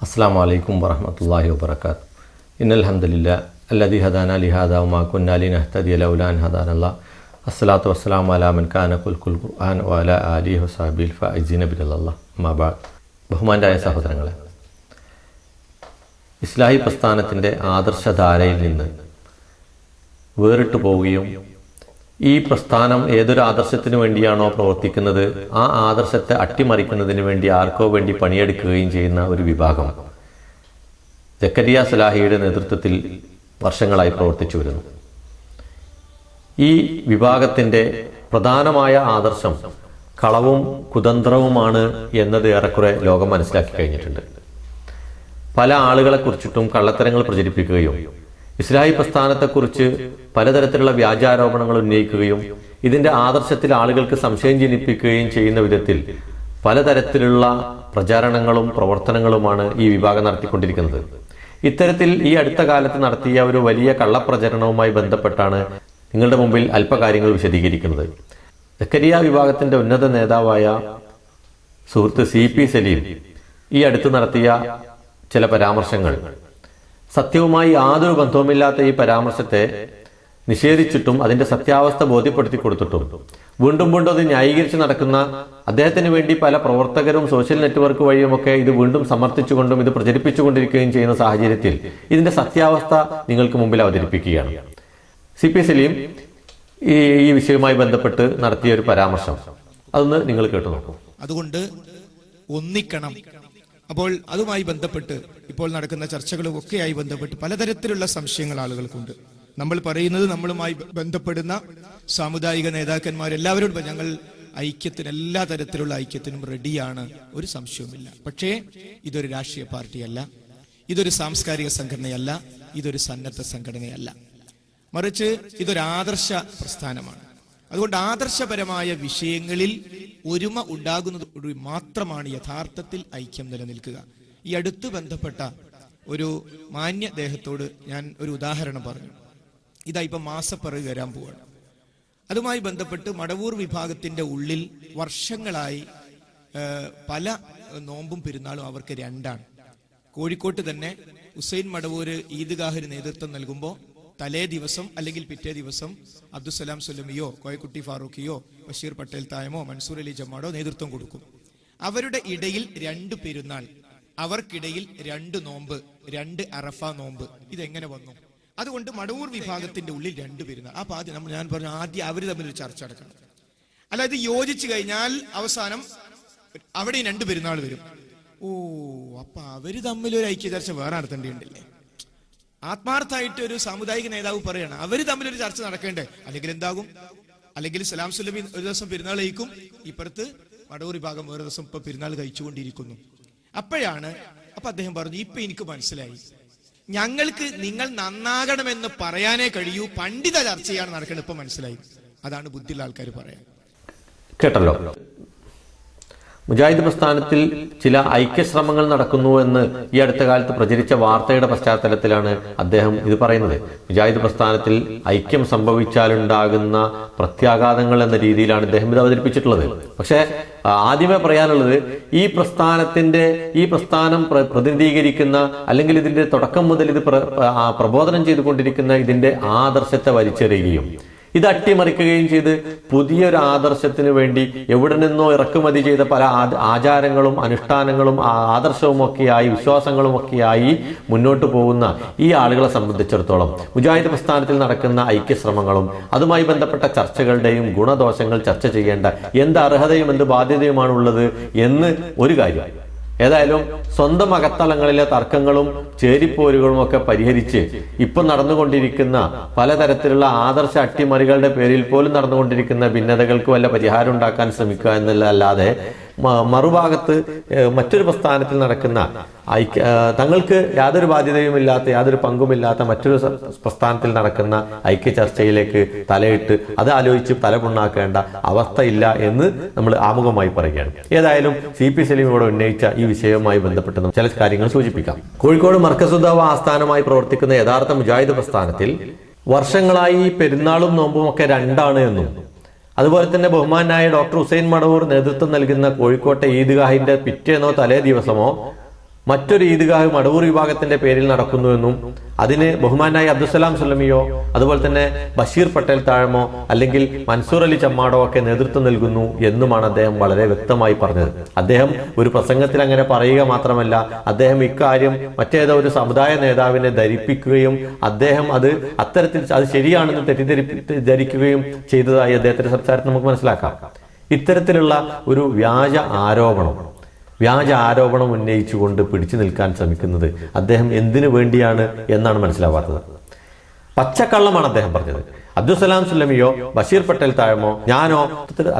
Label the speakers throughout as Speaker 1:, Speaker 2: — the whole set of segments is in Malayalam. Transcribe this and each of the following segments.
Speaker 1: അസ്സലാമു അലൈക്കും വറഹ്മത്തുള്ളാഹി വബറകാതുഹു. ഇന്നൽ ഹംദുലില്ലാഹി അല്ലദീ ഹദാനാ ലിഹാദാ വമാ കുന്നാ ലിനഹ്തദിയ ലൗലാ അൻ ഹദാനല്ലാഹ്. അസ്സലാത്തു വസ്സലാമു അലാ മൻ കാന ഖുൽഖുൽ ഖുർആൻ വഅലാ ആലിഹി വസഹ്ബിൽ ഫൈസീന ബില്ലാഹ്. അമ്മാ ബഅദ്. ബഹുമാനരായ സഹോദരങ്ങളെ, ഇസ്ലാഹി പ്രസ്ഥാനത്തിൻ്റെ ആദർശധാരയിൽ നിന്ന് വേറിട്ട് പോവുകയും ഈ പ്രസ്ഥാനം ഏതൊരു ആദർശത്തിനു വേണ്ടിയാണോ പ്രവർത്തിക്കുന്നത് ആ ആദർശത്തെ അട്ടിമറിക്കുന്നതിന് വേണ്ടി ആർക്കോ വേണ്ടി പണിയെടുക്കുകയും ചെയ്യുന്ന ഒരു വിഭാഗം സക്കരിയ സലാഹിയുടെ നേതൃത്വത്തിൽ വർഷങ്ങളായി പ്രവർത്തിച്ചു വരുന്നു. ഈ വിഭാഗത്തിൻ്റെ പ്രധാനമായ ആദർശം കളവും കുതന്ത്രവുമാണ് എന്നത് ഏറെക്കുറെ ലോകം മനസ്സിലാക്കി കഴിഞ്ഞിട്ടുണ്ട്. പല ആളുകളെ കുറിച്ചിട്ടും കള്ളത്തരങ്ങൾ പ്രചരിപ്പിക്കുകയും ഇസ്ലാഹി പ്രസ്ഥാനത്തെക്കുറിച്ച് പലതരത്തിലുള്ള വ്യാജാരോപണങ്ങൾ ഉന്നയിക്കുകയും ഇതിന്റെ ആദർശത്തിൽ ആളുകൾക്ക് സംശയം ജനിപ്പിക്കുകയും ചെയ്യുന്ന വിധത്തിൽ പലതരത്തിലുള്ള പ്രചാരണങ്ങളും പ്രവർത്തനങ്ങളുമാണ് ഈ വിഭാഗം നടത്തിക്കൊണ്ടിരിക്കുന്നത്. ഇത്തരത്തിൽ ഈ അടുത്ത കാലത്ത് നടത്തിയ ഒരു വലിയ കള്ളപ്രചരണവുമായി ബന്ധപ്പെട്ടാണ് നിങ്ങളുടെ മുമ്പിൽ അല്പകാര്യങ്ങൾ വിശദീകരിക്കുന്നത്. സക്കരിയ വിഭാഗത്തിന്റെ ഉന്നത നേതാവായ സുഹൃത്ത് CP സലീം ഈ അടുത്ത് നടത്തിയ ചില പരാമർശങ്ങൾ സത്യവുമായി യാതൊരു ബന്ധവുമില്ലാത്ത ഈ പരാമർശത്തെ നിഷേധിച്ചിട്ടും അതിന്റെ സത്യാവസ്ഥ ബോധ്യപ്പെടുത്തി കൊടുത്തിട്ടും വീണ്ടും വീണ്ടും അത് ന്യായീകരിച്ച് നടക്കുന്ന അദ്ദേഹത്തിന് വേണ്ടി പല പ്രവർത്തകരും സോഷ്യൽ നെറ്റ്വർക്ക് വഴിയുമൊക്കെ ഇത് വീണ്ടും സമർത്ഥിച്ചുകൊണ്ടും ഇത് പ്രചരിപ്പിച്ചുകൊണ്ടിരിക്കുകയും ചെയ്യുന്ന സാഹചര്യത്തിൽ ഇതിന്റെ സത്യാവസ്ഥ നിങ്ങൾക്ക് മുമ്പിൽ അവതരിപ്പിക്കുകയാണ്. CP സലീം ഈ വിഷയവുമായി ബന്ധപ്പെട്ട് നടത്തിയ ഒരു പരാമർശം അതൊന്ന് നിങ്ങൾ കേട്ടു നോക്കൂ.
Speaker 2: അതുകൊണ്ട് ഒന്നിക്കണം. അപ്പോൾ അതുമായി ബന്ധപ്പെട്ട് ഇപ്പോൾ നടക്കുന്ന ചർച്ചകളും ഒക്കെയായി ബന്ധപ്പെട്ട് പലതരത്തിലുള്ള സംശയങ്ങൾ ആളുകൾക്കുണ്ട്. നമ്മൾ പറയുന്നത് നമ്മളുമായി ബന്ധപ്പെടുന്ന സാമുദായിക നേതാക്കന്മാരെല്ലാവരോടും ഞങ്ങൾ ഐക്യത്തിന്, എല്ലാ തരത്തിലുള്ള ഐക്യത്തിനും റെഡിയാണ്, ഒരു സംശയവുമില്ല. പക്ഷേ ഇതൊരു രാഷ്ട്രീയ പാർട്ടിയല്ല, ഇതൊരു സാംസ്കാരിക സംഘടനയല്ല, ഇതൊരു സന്നദ്ധ സംഘടനയല്ല, മറിച്ച് ഇതൊരു ആദർശ പ്രസ്ഥാനമാണ്. അതുകൊണ്ട് ആദർശപരമായ വിഷയങ്ങളിൽ ഒരുമ ഉണ്ടാകുന്നത് മാത്രമാണ് യഥാർത്ഥത്തിൽ ഐക്യം നിലനിൽക്കുക. ഈ അടുത്ത് ബന്ധപ്പെട്ട ഒരു മാന്യ ദേഹത്തോട് ഞാൻ ഒരു ഉദാഹരണം പറഞ്ഞു. ഇതാ ഇപ്പൊ മാസപ്പിറവി വരാൻ പോവാണ്. അതുമായി ബന്ധപ്പെട്ട് മടവൂർ വിഭാഗത്തിന്റെ ഉള്ളിൽ വർഷങ്ങളായി പല നോമ്പും പെരുന്നാളും അവർക്ക് രണ്ടാണ്. കോഴിക്കോട്ട് തന്നെ ഹുസൈൻ മടവൂര് ഈദ്ഗാഹിന് നേതൃത്വം നൽകുമ്പോൾ തലേ ദിവസം അല്ലെങ്കിൽ പിറ്റേ ദിവസം അബ്ദുസലാം സുലമിയോ കോയക്കുട്ടി ഫാറൂഖിയോ ബഷീർ പട്ടേൽ തായമോ മൻസൂർ അലി ജമാഡോ നേതൃത്വം കൊടുക്കും. അവരുടെ ഇടയിൽ 2 പെരുന്നാൾ, അവർക്കിടയിൽ 2 നോമ്പ്, 2 അറഫ നോമ്പ്. ഇതെങ്ങനെ വന്നു? അതുകൊണ്ട് മടവൂർ വിഭാഗത്തിന്റെ ഉള്ളിൽ 2 പെരുന്നാൾ. അപ്പൊ ആദ്യം ഞാൻ പറഞ്ഞു, ആദ്യം അവർ തമ്മിലൊരു ചർച്ച നടക്കണം. അല്ലാതെ യോജിച്ചു കഴിഞ്ഞാൽ അവസാനം അവിടെ 2 പെരുന്നാൾ വരും. അപ്പൊ അവര് തമ്മിലൊരു ഐക്യ ചർച്ച വേറെ നടത്തേണ്ടിയുണ്ടല്ലേ? ആത്മാർത്ഥമായിട്ട് ഒരു സാമുദായിക നേതാവ് പറയണം അവര് തമ്മിലൊരു ചർച്ച നടക്കേണ്ടേ? അല്ലെങ്കിൽ എന്താകും? അല്ലെങ്കിൽ സലാം സുലമി ഒരു ദിവസം പെരുന്നാൾ കഴിക്കും, ഇപ്പുറത്ത് മടവൂർ വിഭാഗം വേറെ ദിവസം ഇപ്പൊ പെരുന്നാൾ കഴിച്ചുകൊണ്ടിരിക്കുന്നു. അപ്പൊ അദ്ദേഹം പറഞ്ഞു, ഇപ്പൊ എനിക്ക് മനസ്സിലായി, ഞങ്ങൾക്ക് നിങ്ങൾ നന്നാകണമെന്ന് പറയാനേ കഴിയൂ, പണ്ഡിത ചർച്ചയാണ് നടക്കേണ്ടത്. ഇപ്പൊ മനസ്സിലായി. അതാണ് ബുദ്ധിയുള്ള ആൾക്കാർ പറയാൻ.
Speaker 1: കേട്ടല്ലോ, മുജാഹിദ് പ്രസ്ഥാനത്തിൽ ചില ഐക്യശ്രമങ്ങൾ നടക്കുന്നു എന്ന് ഈ അടുത്ത കാലത്ത് പ്രചരിച്ച വാർത്തയുടെ പശ്ചാത്തലത്തിലാണ് അദ്ദേഹം ഇത് പറയുന്നത്. മുജാഹിദ് പ്രസ്ഥാനത്തിൽ ഐക്യം സംഭവിച്ചാലുണ്ടാകുന്ന പ്രത്യാഘാതങ്ങൾ എന്ന രീതിയിലാണ് ഇദ്ദേഹം ഇത് അവതരിപ്പിച്ചിട്ടുള്ളത്. പക്ഷേ ആദ്യമേ പറയാനുള്ളത്, ഈ പ്രസ്ഥാനം പ്രതിനിധീകരിക്കുന്ന അല്ലെങ്കിൽ ഇതിന്റെ തുടക്കം മുതൽ ഇത് പ്രബോധനം ചെയ്തുകൊണ്ടിരിക്കുന്ന ഇതിന്റെ ആദർശത്തെ വലിച്ചെറിയുകയും ഇത് അട്ടിമറിക്കുകയും ചെയ്ത് പുതിയൊരു ആദർശത്തിന് വേണ്ടി എവിടെ നിന്നോ ഇറക്കുമതി ചെയ്ത പല ആചാരങ്ങളും അനുഷ്ഠാനങ്ങളും ആദർശവും ഒക്കെയായി വിശ്വാസങ്ങളും ഒക്കെയായി മുന്നോട്ട് പോകുന്ന ഈ ആളുകളെ സംബന്ധിച്ചിടത്തോളം മുജാഹിദ് പ്രസ്ഥാനത്തിൽ നടക്കുന്ന ഐക്യശ്രമങ്ങളും അതുമായി ബന്ധപ്പെട്ട ചർച്ചകളുടെയും ഗുണദോഷങ്ങൾ ചർച്ച ചെയ്യേണ്ട എന്ത് അർഹതയും എന്ത് ബാധ്യതയുമാണുള്ളത് എന്ന് ഒരു കാര്യം. ഏതായാലും സ്വന്തം അകത്തളങ്ങളിലെ തർക്കങ്ങളും ചേരിപ്പോരുകളും ഒക്കെ പരിഹരിച്ച് ഇപ്പം നടന്നുകൊണ്ടിരിക്കുന്ന പലതരത്തിലുള്ള ആദർശ അട്ടിമറികളുടെ പേരിൽ പോലും നടന്നുകൊണ്ടിരിക്കുന്ന ഭിന്നതകൾക്ക് വല്ല പരിഹാരം ഉണ്ടാക്കാൻ ശ്രമിക്കുക എന്നല്ലാതെ മറുഭാഗത്ത് മറ്റൊരു പ്രസ്ഥാനത്തിൽ നടക്കുന്ന തങ്ങൾക്ക് യാതൊരു ബാധ്യതയുമില്ലാത്ത യാതൊരു പങ്കുമില്ലാത്ത മറ്റൊരു പ്രസ്ഥാനത്തിൽ നടക്കുന്ന ഐക്യ ചർച്ചയിലേക്ക് തലയിട്ട് അത് ആലോചിച്ച് തലപുണ്ണാക്കേണ്ട അവസ്ഥയില്ല എന്ന് നമ്മൾ ആമുഖമായി പറയുകയാണ്. ഏതായാലും CP സലീം ഇവിടെ ഉന്നയിച്ച ഈ വിഷയവുമായി ബന്ധപ്പെട്ട് ചില കാര്യങ്ങൾ സൂചിപ്പിക്കാം. കോഴിക്കോട് മർക്കസുദ്ദാവ ആസ്ഥാനമായി പ്രവർത്തിക്കുന്ന യഥാർത്ഥ മുജാഹിദ് പ്രസ്ഥാനത്തിൽ വർഷങ്ങളായി പെരുന്നാളും നോമ്പും ഒക്കെ 2 എന്നും അതുപോലെ തന്നെ ബഹുമാനായ ഡോക്ടർ ഹുസൈൻ മടവൂർ നേതൃത്വം നൽകുന്ന കോഴിക്കോട്ടെ ഈദ്ഗാഹിന്റെ പിറ്റേന്നോ തലേ ദിവസമോ മറ്റൊരു ഈദ്ഗാഹ് മടവൂർ വിഭാഗത്തിന്റെ പേരിൽ നടക്കുന്നുവെന്നും അതിന് ബഹുമാനായ അബ്ദുസലാം സുല്ലമിയോ അതുപോലെ തന്നെ ബഷീർ പട്ടേൽ താഴമോ അല്ലെങ്കിൽ മൻസൂർ അലി ചമ്മാടോ ഒക്കെ നേതൃത്വം നൽകുന്നു എന്നുമാണ് അദ്ദേഹം വളരെ വ്യക്തമായി പറഞ്ഞത്. അദ്ദേഹം ഒരു പ്രസംഗത്തിൽ അങ്ങനെ പറയുക മാത്രമല്ല, അദ്ദേഹം ഇക്കാര്യം മറ്റേതോ ഒരു സമുദായ നേതാവിനെ ധരിപ്പിക്കുകയും അദ്ദേഹം അത്തരത്തിൽ അത് ശരിയാണെന്ന് തെറ്റിദ്ധരിക്കുകയും ചെയ്തതായി അദ്ദേഹത്തിന്റെ സംസാരത്തിൽ നമുക്ക് മനസ്സിലാക്കാം. ഇത്തരത്തിലുള്ള ഒരു വ്യാജ ആരോപണം ഉന്നയിച്ചുകൊണ്ട് പിടിച്ചു നിൽക്കാൻ ശ്രമിക്കുന്നത് അദ്ദേഹം എന്തിനു വേണ്ടിയാണ് എന്നാണ് മനസ്സിലാവാത്തത്. പച്ചക്കള്ളമാണ് അദ്ദേഹം പറഞ്ഞത്. അബ്ദുസലാം സുല്ലമിയോ ബഷീർ പട്ടേൽ താഴമോ ഞാനോ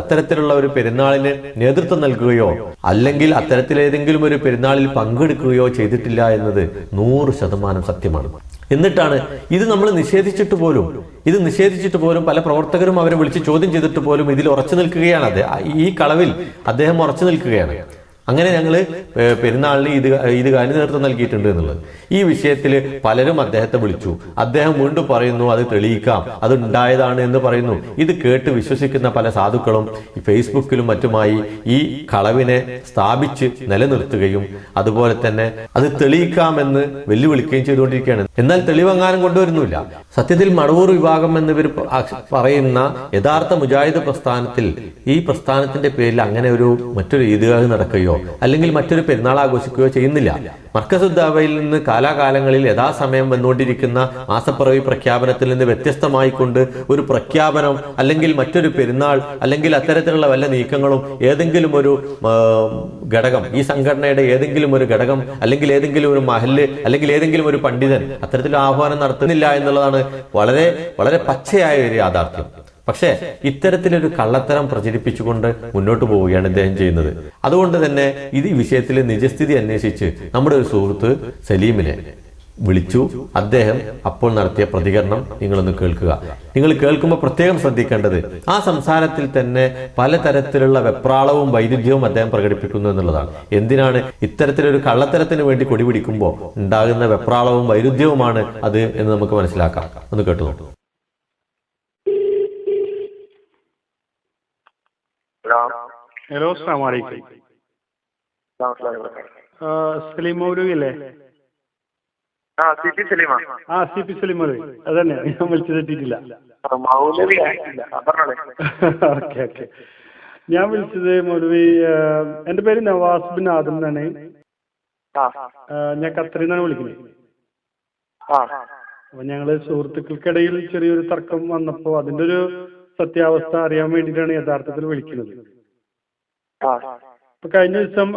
Speaker 1: അത്തരത്തിലുള്ള ഒരു പെരുന്നാളിന് നേതൃത്വം നൽകുകയോ അല്ലെങ്കിൽ അത്തരത്തിലേതെങ്കിലും ഒരു പെരുന്നാളിൽ പങ്കെടുക്കുകയോ ചെയ്തിട്ടില്ല എന്നത് 100% സത്യമാണ്. എന്നിട്ടാണ് ഇത് നമ്മൾ നിഷേധിച്ചിട്ട് പോലും പല പ്രവർത്തകരും അവരെ വിളിച്ച് ചോദ്യം ചെയ്തിട്ട് പോലും ഇതിൽ ഉറച്ചു നിൽക്കുകയാണ്. ഈ കളവിൽ അദ്ദേഹം ഉറച്ചു നിൽക്കുകയാണ്. അങ്ങനെ ഞങ്ങൾ പെരുന്നാളിന് ഈദ്ഗാഹിന് നേതൃത്വം നൽകിയിട്ടുണ്ട് എന്നുള്ളത്. ഈ വിഷയത്തിൽ പലരും അദ്ദേഹത്തെ വിളിച്ചു. അദ്ദേഹം വീണ്ടും പറയുന്നു അത് തെളിയിക്കാം, അത് ഉണ്ടായതാണ് എന്ന് പറയുന്നു. ഇത് കേട്ട് വിശ്വസിക്കുന്ന പല സാധുക്കളും ഈ ഫേസ്ബുക്കിലും മറ്റുമായി ഈ കളവിനെ സ്ഥാപിച്ച് നിലനിർത്തുകയും അതുപോലെ തന്നെ അത് തെളിയിക്കാമെന്ന് വെല്ലുവിളിക്കുകയും ചെയ്തുകൊണ്ടിരിക്കുകയാണ്. എന്നാൽ തെളിവെങ്ങാനും കൊണ്ടുവരുന്നില്ല. സത്യത്തിൽ മടവൂർ വിഭാഗം എന്നിവർ പറയുന്ന യഥാർത്ഥ മുജാഹിദ് പ്രസ്ഥാനത്തിൽ ഈ പ്രസ്ഥാനത്തിന്റെ പേരിൽ അങ്ങനെ മറ്റൊരു ഈദ്ഗാഹ് നടക്കുകയോ അല്ലെങ്കിൽ മറ്റൊരു പെരുന്നാൾ ആഘോഷിക്കുകയോ ചെയ്യുന്നില്ല. മർക്കസുദ്ദാവയിൽ നിന്ന് കാലാകാലങ്ങളിൽ യഥാസമയം വന്നുകൊണ്ടിരിക്കുന്ന മാസപ്പിറവി പ്രഖ്യാപനത്തിൽ നിന്ന് വ്യത്യസ്തമായിക്കൊണ്ട് ഒരു പ്രഖ്യാപനം അല്ലെങ്കിൽ മറ്റൊരു പെരുന്നാൾ അല്ലെങ്കിൽ അത്തരത്തിലുള്ള വല്ല നീക്കങ്ങളും ഏതെങ്കിലും ഒരു ഘടകം, ഈ സംഘടനയുടെ ഏതെങ്കിലും ഒരു ഘടകം അല്ലെങ്കിൽ ഏതെങ്കിലും ഒരു മഹല്ല് അല്ലെങ്കിൽ ഏതെങ്കിലും ഒരു പണ്ഡിതൻ അത്തരത്തിൽ ആഹ്വാനം നടത്തുന്നില്ല എന്നുള്ളതാണ് വളരെ വളരെ പച്ചയായ ഒരു യാഥാർത്ഥ്യം. പക്ഷേ ഇത്തരത്തിലൊരു കള്ളത്തരം പ്രചരിപ്പിച്ചുകൊണ്ട് മുന്നോട്ട് പോവുകയാണ് ഇദ്ദേഹം ചെയ്യുന്നത്. അതുകൊണ്ട് തന്നെ ഈ വിഷയത്തിലെ നിജസ്ഥിതി അന്വേഷിച്ച് നമ്മുടെ ഒരു സുഹൃത്ത് സലീമിനെ വിളിച്ചു. അദ്ദേഹം അപ്പോൾ നടത്തിയ പ്രതികരണം നിങ്ങളൊന്ന് കേൾക്കുക. നിങ്ങൾ കേൾക്കുമ്പോൾ പ്രത്യേകം ശ്രദ്ധിക്കേണ്ടത് ആ സംസാരത്തിൽ തന്നെ പലതരത്തിലുള്ള വെപ്രാളവും വൈരുദ്ധ്യവും അദ്ദേഹം പ്രകടിപ്പിക്കുന്നു എന്നുള്ളതാണ്. എന്തിനാണ് ഇത്തരത്തിലൊരു കള്ളത്തരത്തിന് വേണ്ടി കൊടിപിടിക്കുമ്പോൾ ഉണ്ടാകുന്ന വെപ്രാളവും വൈരുദ്ധ്യവുമാണ് അത് എന്ന് നമുക്ക് മനസ്സിലാക്കാം. ഒന്ന് കേട്ടു നോക്കൂ.
Speaker 3: ഹലോ, അസ്സലാമു അലൈക്കും. സലീം മൗലവി അല്ലേ?
Speaker 4: സി പി സലീം
Speaker 3: മൗലവി അതന്നെ. ഞാൻ വിളിച്ചത് എത്തിയിട്ടില്ല. ഓക്കെ. ഞാൻ വിളിച്ചത് മൗലവി, എന്റെ പേര് നവാസ് ബിൻ ആദം എന്നാണ്. ഞാൻ ഖത്തറിൽ നിന്നാണ് വിളിക്കുന്നത്. അപ്പൊ ഞങ്ങള് സുഹൃത്തുക്കൾക്കിടയിൽ ചെറിയൊരു തർക്കം വന്നപ്പോ അതിന്റെ ഒരു സത്യാവസ്ഥ അറിയാൻ വേണ്ടിയിട്ടാണ് യഥാർത്ഥത്തിൽ വിളിക്കുന്നത്. അപ്പൊ കഴിഞ്ഞ ദിവസം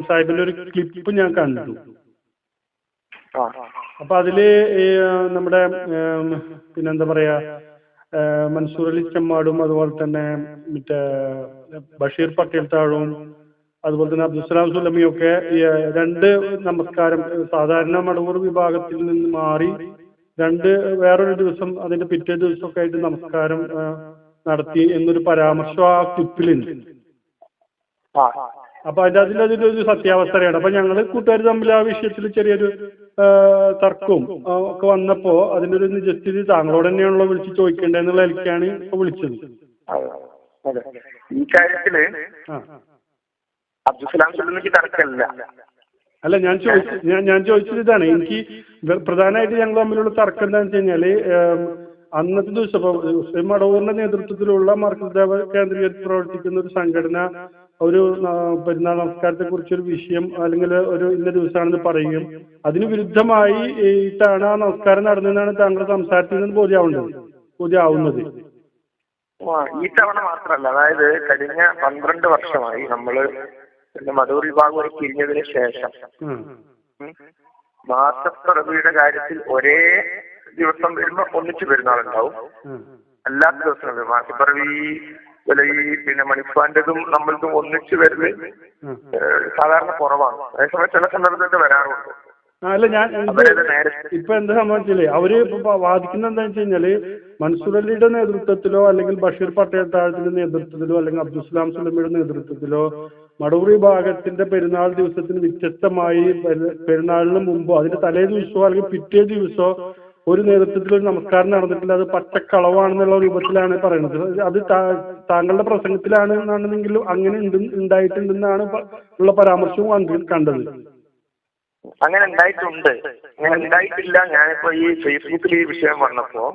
Speaker 3: സാഹിബിന്റെ ഒരു ക്ലിപ്പ് ഞാൻ കണ്ടു. അപ്പൊ അതില് നമ്മുടെ പിന്നെന്താ പറയാ മൻസൂർ അലി ചമ്മാടും അതുപോലെ തന്നെ മറ്റേ ബഷീർ പട്ടേൽ താഴവും അതുപോലെ തന്നെ അബ്ദുസലാം സുല്ലമിയും ഒക്കെ രണ്ട് നമസ്കാരം സാധാരണ മടവൂർ വിഭാഗത്തിൽ നിന്ന് മാറി വേറൊരു ദിവസം അതിന്റെ പിറ്റേ ദിവസമൊക്കെ ആയിട്ട് നമസ്കാരം നടത്തി എന്നൊരു പരാമർശം ആ ക്ലിപ്പിലുണ്ട്. അപ്പൊ അതിലൊരു സത്യാവസ്ഥയാണ്. അപ്പൊ ഞങ്ങള് കൂട്ടുകാർ തമ്മിൽ ആ വിഷയത്തിൽ ചെറിയൊരു തർക്കവും ഒക്കെ വന്നപ്പോ അതിന്റെ ഒരു നിജസ്ഥിതി താങ്കളോട് തന്നെയാണല്ലോ വിളിച്ച് ചോദിക്കേണ്ടതെന്നുള്ള എനിക്കാണ് ഇപ്പൊ വിളിച്ചത്.
Speaker 4: ഈ കാര്യത്തില് അബ്ദുസലാം സുല്ലമിക്ക് തർക്കമില്ല.
Speaker 3: അല്ല, ഞാൻ ചോദിച്ചത് ഇതാണ്. എനിക്ക് പ്രധാനമായിട്ട് ഞങ്ങൾ തമ്മിലുള്ള തർക്കം എന്താണെന്ന് വെച്ച് കഴിഞ്ഞാല് അന്നത്തെ ദിവസം ഹുസൈൻ മടവൂറിന്റെ നേതൃത്വത്തിലുള്ള മർക്കസ് ദേവ കേന്ദ്രീകരിച്ച് പ്രവർത്തിക്കുന്ന ഒരു സംഘടന ഒരു പെരുന്നാൾ നമസ്കാരത്തെ കുറിച്ചൊരു വിഷയം അല്ലെങ്കിൽ ഒരു ഇന്ന ദിവസമാണെന്ന് പറയുകയും അതിന് വിരുദ്ധമായി ഇട്ടാണ് ആ നമസ്കാരം നടന്നതെന്നാണ് താങ്കളുടെ സംസാരത്തിൽ നിന്ന് ബോധ്യമാവുന്നത്.
Speaker 4: ഈ തവണ മാത്രമല്ല, അതായത് കഴിഞ്ഞ 12 വർഷമായി നമ്മള് മടവൂർ വിഭാഗം പിരിഞ്ഞതിന് ശേഷം മാസപ്പിറവിയുടെ കാര്യത്തിൽ ഒരേ ദിവസം വരുമ്പോ ഒന്നിച്ച് പെരുന്നാളുണ്ടാവും. അല്ലാത്ത ദിവസങ്ങളിൽ മാസപ്പിറവി പിന്നെ മണിപ്പാന്റതും നമ്മളതും ഒന്നിച്ച് വരുന്നത് സാധാരണ കുറവാണ്. അതേസമയം ചില സന്ദർഭത്തിൽ വരാറുണ്ട്.
Speaker 3: അല്ല, ഞാൻ ഇപ്പൊ എന്താ സംഭവിച്ചില്ലേ, അവര് ഇപ്പൊ വാദിക്കുന്നത് എന്താന്ന് വെച്ച് കഴിഞ്ഞാല് മൻസൂർ അലിയുടെ നേതൃത്വത്തിലോ അല്ലെങ്കിൽ ബഷീർ പട്ടേൽ താഴത്തിന്റെ നേതൃത്വത്തിലോ അല്ലെങ്കിൽ അബ്ദുസലാം സുല്ലമിയുടെ നേതൃത്വത്തിലോ മടവൂർ വിഭാഗത്തിന്റെ പെരുന്നാൾ ദിവസത്തിന് വ്യത്യസ്തമായി പെരുന്നാളിന് മുമ്പോ അതിന്റെ തലേ ദിവസമോ അല്ലെങ്കിൽ പിറ്റേ ദിവസമോ ഒരു നേതൃത്വത്തിൽ ഒരു നമസ്കാരം നടന്നിട്ടില്ല, അത് പച്ചക്കളവാണെന്നുള്ള രൂപത്തിലാണ് പറയുന്നത്. അത് താങ്കളുടെ പ്രസംഗത്തിലാണ് എന്നാണെന്നെങ്കിലും അങ്ങനെ ഉണ്ടായിട്ടുണ്ടെന്നാണ് ഉള്ള പരാമർശവും കണ്ടത്.
Speaker 4: അങ്ങനെ ഉണ്ടായിട്ടുണ്ട്, അങ്ങനെ ഉണ്ടായിട്ടില്ല. ഞാനിപ്പോ ഈ ഫേസ്ബുക്കിൽ ഈ വിഷയം വന്നപ്പോ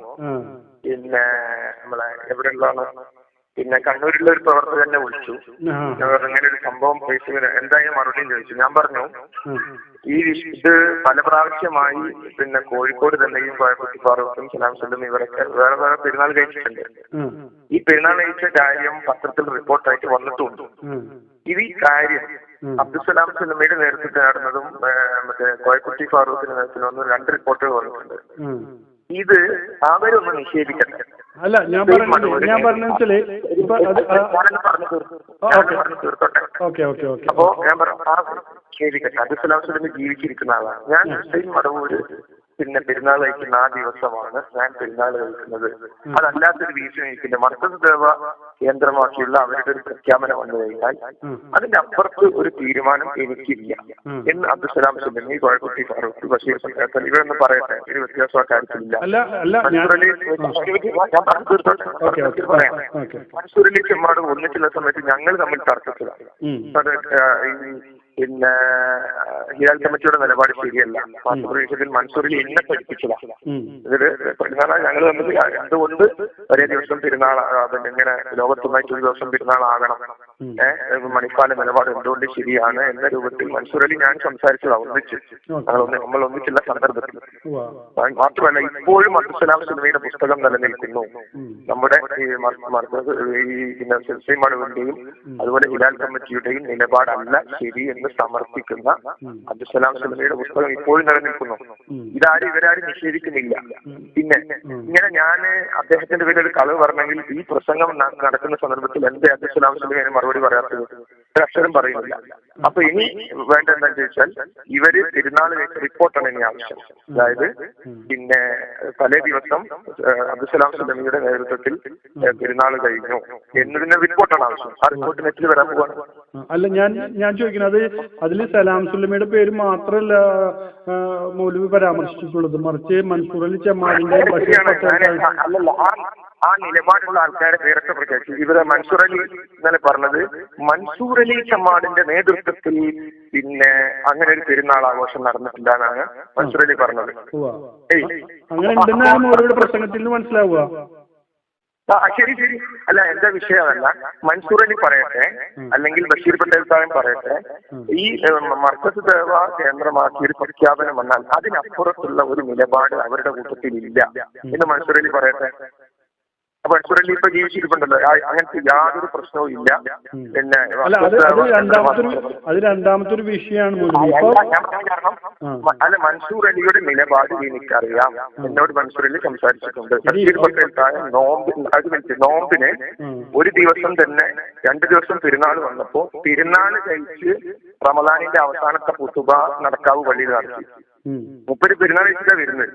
Speaker 4: പിന്നെ നമ്മളെ എവിടെയുള്ളതാണ് പിന്നെ കണ്ണൂരിലുള്ള ഒരു പ്രവർത്തകനെ വിളിച്ചു. അങ്ങനെ ഒരു സംഭവം ഫേസ്ബുക്കിൽ എന്തായാലും മറുപടിയും ചോദിച്ചു. ഞാൻ പറഞ്ഞു ഇത് പല പ്രാവശ്യമായി പിന്നെ കോഴിക്കോട് തന്നെയും കോയക്കുട്ടി ഫാറൂഖും സലാം സുല്ലമി ഇവരൊക്കെ വേറെ വേറെ പെരുന്നാൾ കഴിച്ചിട്ടുണ്ട്. ഈ പെരുന്നാൾ കഴിച്ച കാര്യം പത്രത്തിൽ റിപ്പോർട്ടായിട്ട് വന്നിട്ടുണ്ട്. ഇത് ഈ കാര്യം അബ്ദുസലാം സുല്ലമിയുടെ നേതൃത്വത്തിൽ നടന്നതും മറ്റേ കോയക്കുട്ടി ഫാറൂഖിന്റെ നേതൃത്വത്തിൽ വന്ന 2 റിപ്പോർട്ടുകൾ വന്നിട്ടുണ്ട്. ഇത് അവരൊന്ന് നിഷേധിക്കട്ടെ.
Speaker 3: അല്ല ഞാൻ പറഞ്ഞാല്
Speaker 4: അപ്പോ ഞാൻ പറഞ്ഞു നിഷേധിക്കട്ടെ. അബ്ദുസലാം സുല്ലമി ജീവിച്ചിരിക്കുന്ന ആളാണ്. ഞാൻ ഹുസൈൻ മടവൂര് പിന്നെ പെരുന്നാൾ കഴിക്കുന്ന ആ ദിവസമാണ് ഞാൻ പെരുന്നാൾ കഴിക്കുന്നത്. അതല്ലാത്തൊരു വീഴ്ച എനിക്കില്ല. മർക്കസ് ദേവ കേന്ദ്രമാക്കിയുള്ള അവരുടെ ഒരു പ്രഖ്യാപനം വന്നു കഴിഞ്ഞാൽ അതിന്റെ അപ്പുറത്ത് ഒരു തീരുമാനം എനിക്കില്ല എന്ന് അബ്ദുസലാം സുല്ലമി, കോയക്കുട്ടി ഫാറൂഖ്, ബഷീർ പട്ടേൽ ഇവരൊന്നും പറയട്ടെ. ഒരു വ്യത്യാസം ആ കാര്യത്തിലില്ല. മൻസൂർ അലി ചെമ്മാട് ഒന്നിച്ചുള്ള സമയത്ത് ഞങ്ങൾ തമ്മിൽ തർക്കത്തിലാണ്. പിന്നെ ഹിലാൽ കമ്മിറ്റിയുടെ നിലപാട് ശരിയല്ല. മൻസൂർ അലി എന്നെ പഠിപ്പിച്ചതാണ്. ഇതില് പെരുന്നാൾ ഞങ്ങൾ തമ്മിൽ അതുകൊണ്ട് ഒരേ ദിവസം പെരുന്നാൾ ഇങ്ങനെ ലോകത്തുമായിട്ട് ഒരു ദിവസം പെരുന്നാളാകണം, മണിപ്പാല നിലപാട് എന്തുകൊണ്ട് ശരിയാണ് എന്ന രൂപത്തിൽ മൻസൂർ അലി ഞാൻ സംസാരിച്ചതാണ് ഒന്നിച്ച്. നമ്മൾ ഒന്നിച്ചുള്ള സന്ദർഭത്തിൽ മാത്രമല്ല ഇപ്പോഴും അബ്ദുസലാം സുല്ലമിയുടെ പുസ്തകം നിലനിൽക്കുന്നു. നമ്മുടെ ഈ മടവിന്റെയും അതുപോലെ ഹിലാൽ കമ്മിറ്റിയുടെയും നിലപാടല്ല ശരി എന്ന് സമർപ്പിക്കുന്ന അബ്ദുസലാം സുല്ലമിയുടെ പുസ്തകം ഇപ്പോഴും നിലനിൽക്കുന്നു. ഇവരാരും നിഷേധിക്കുന്നില്ല. പിന്നെ ഇങ്ങനെ ഞാൻ അദ്ദേഹത്തിന്റെ പേരിൽ ഒരു കളവ് പറഞ്ഞെങ്കിൽ ഈ പ്രസംഗം നടക്കുന്ന സന്ദർഭത്തിൽ എന്റെ അബ്ദുസലാം സുല്ലമി മറുപടി പറയാത്തത് ഒരു അക്ഷരം പറയുന്നില്ല. അപ്പൊ ഇനി വേണ്ട എന്താണെന്ന് ചോദിച്ചാൽ ഇവര് പെരുന്നാൾ കഴിച്ച റിപ്പോർട്ടാണ് ഇനി ആവശ്യം. അതായത് പിന്നെ തലേ ദിവസം അബ്ദുസലാം സുല്ലമിയുടെ നേതൃത്വത്തിൽ പെരുന്നാൾ കഴിഞ്ഞു എന്നതിന്റെ റിപ്പോർട്ടാണ് ആവശ്യം. ആ റിപ്പോർട്ട് നെറ്റിൽ വരാൻ പോവാണ്.
Speaker 3: അല്ല ഞാൻ ചോദിക്കുന്നത് അതിൽ സലാം സുല്ലമിയുടെ പേര് മാത്രമല്ല മൗലവി പരാമർശിച്ചിട്ടുള്ളത്, മറിച്ച് മൻസൂർ അലി ചെമ്മാടിന്റെ
Speaker 4: അല്ലല്ല ആ നിലപാടുള്ള ആൾക്കാരെ പേരൊക്കെ പ്രഖ്യാപിച്ചു. ഇവിടെ മൻസൂർ അലി ഇന്നലെ പറഞ്ഞത് മൻസൂർ അലി ചെമ്മാടിന്റെ നേതൃത്വത്തിൽ പിന്നെ അങ്ങനെ ഒരു പെരുന്നാൾ ആഘോഷം നടന്നിട്ടില്ല എന്നാണ് മൻസൂർ അലി പറഞ്ഞത്.
Speaker 3: അങ്ങനെ ഉണ്ടെന്നാണ് മൗലവിയുടെ പ്രസംഗത്തിൽ നിന്ന് മനസ്സിലാവുക.
Speaker 4: ശരി. അല്ല എന്റെ വിഷയമല്ല. മൻസൂർ അലി പറയട്ടെ, അല്ലെങ്കിൽ ബഷീർ പട്ടേൽ സാഹിബ് പറയട്ടെ, ഈ മർക്കസ് ദേവ കേന്ദ്രമാക്കി ഒരു പ്രഖ്യാപനം വന്നാൽ അതിനപ്പുറത്തുള്ള ഒരു നിലപാട് അവരുടെ കൂട്ടത്തിൽ ഇല്ല എന്ന് മൻസൂർ അലി പറയട്ടെ. അപ്പൊ മൻസൂർ അലി ഇപ്പൊ ജീവിച്ചിരിപ്പുണ്ടല്ലോ, അങ്ങനത്തെ യാതൊരു പ്രശ്നവും ഇല്ല. പിന്നെ
Speaker 3: അത് രണ്ടാമത്തെ ഒരു വിഷയമാണ്.
Speaker 4: കാരണം അല്ല മൻസൂർ അലിയുടെ നിലപാട് എനിക്കറിയാം. എന്നോട് മൻസൂർ അലി സംസാരിച്ചിട്ടുണ്ട്. ബഷീർ പട്ടേൽ സാഹിബ് നോമ്പിന് ഒരു ദിവസം തന്നെ 2 ദിവസം പെരുന്നാൾ വന്നപ്പോ പെരുന്നാൾ കഴിച്ച് റമദാനിന്റെ അവസാനത്തെ ഖുതുബ നടക്കാവ് പള്ളിയിൽ നടത്തി. 30 പെരുന്നാൾ കഴിച്ചിട്ടാ വരുന്നത്.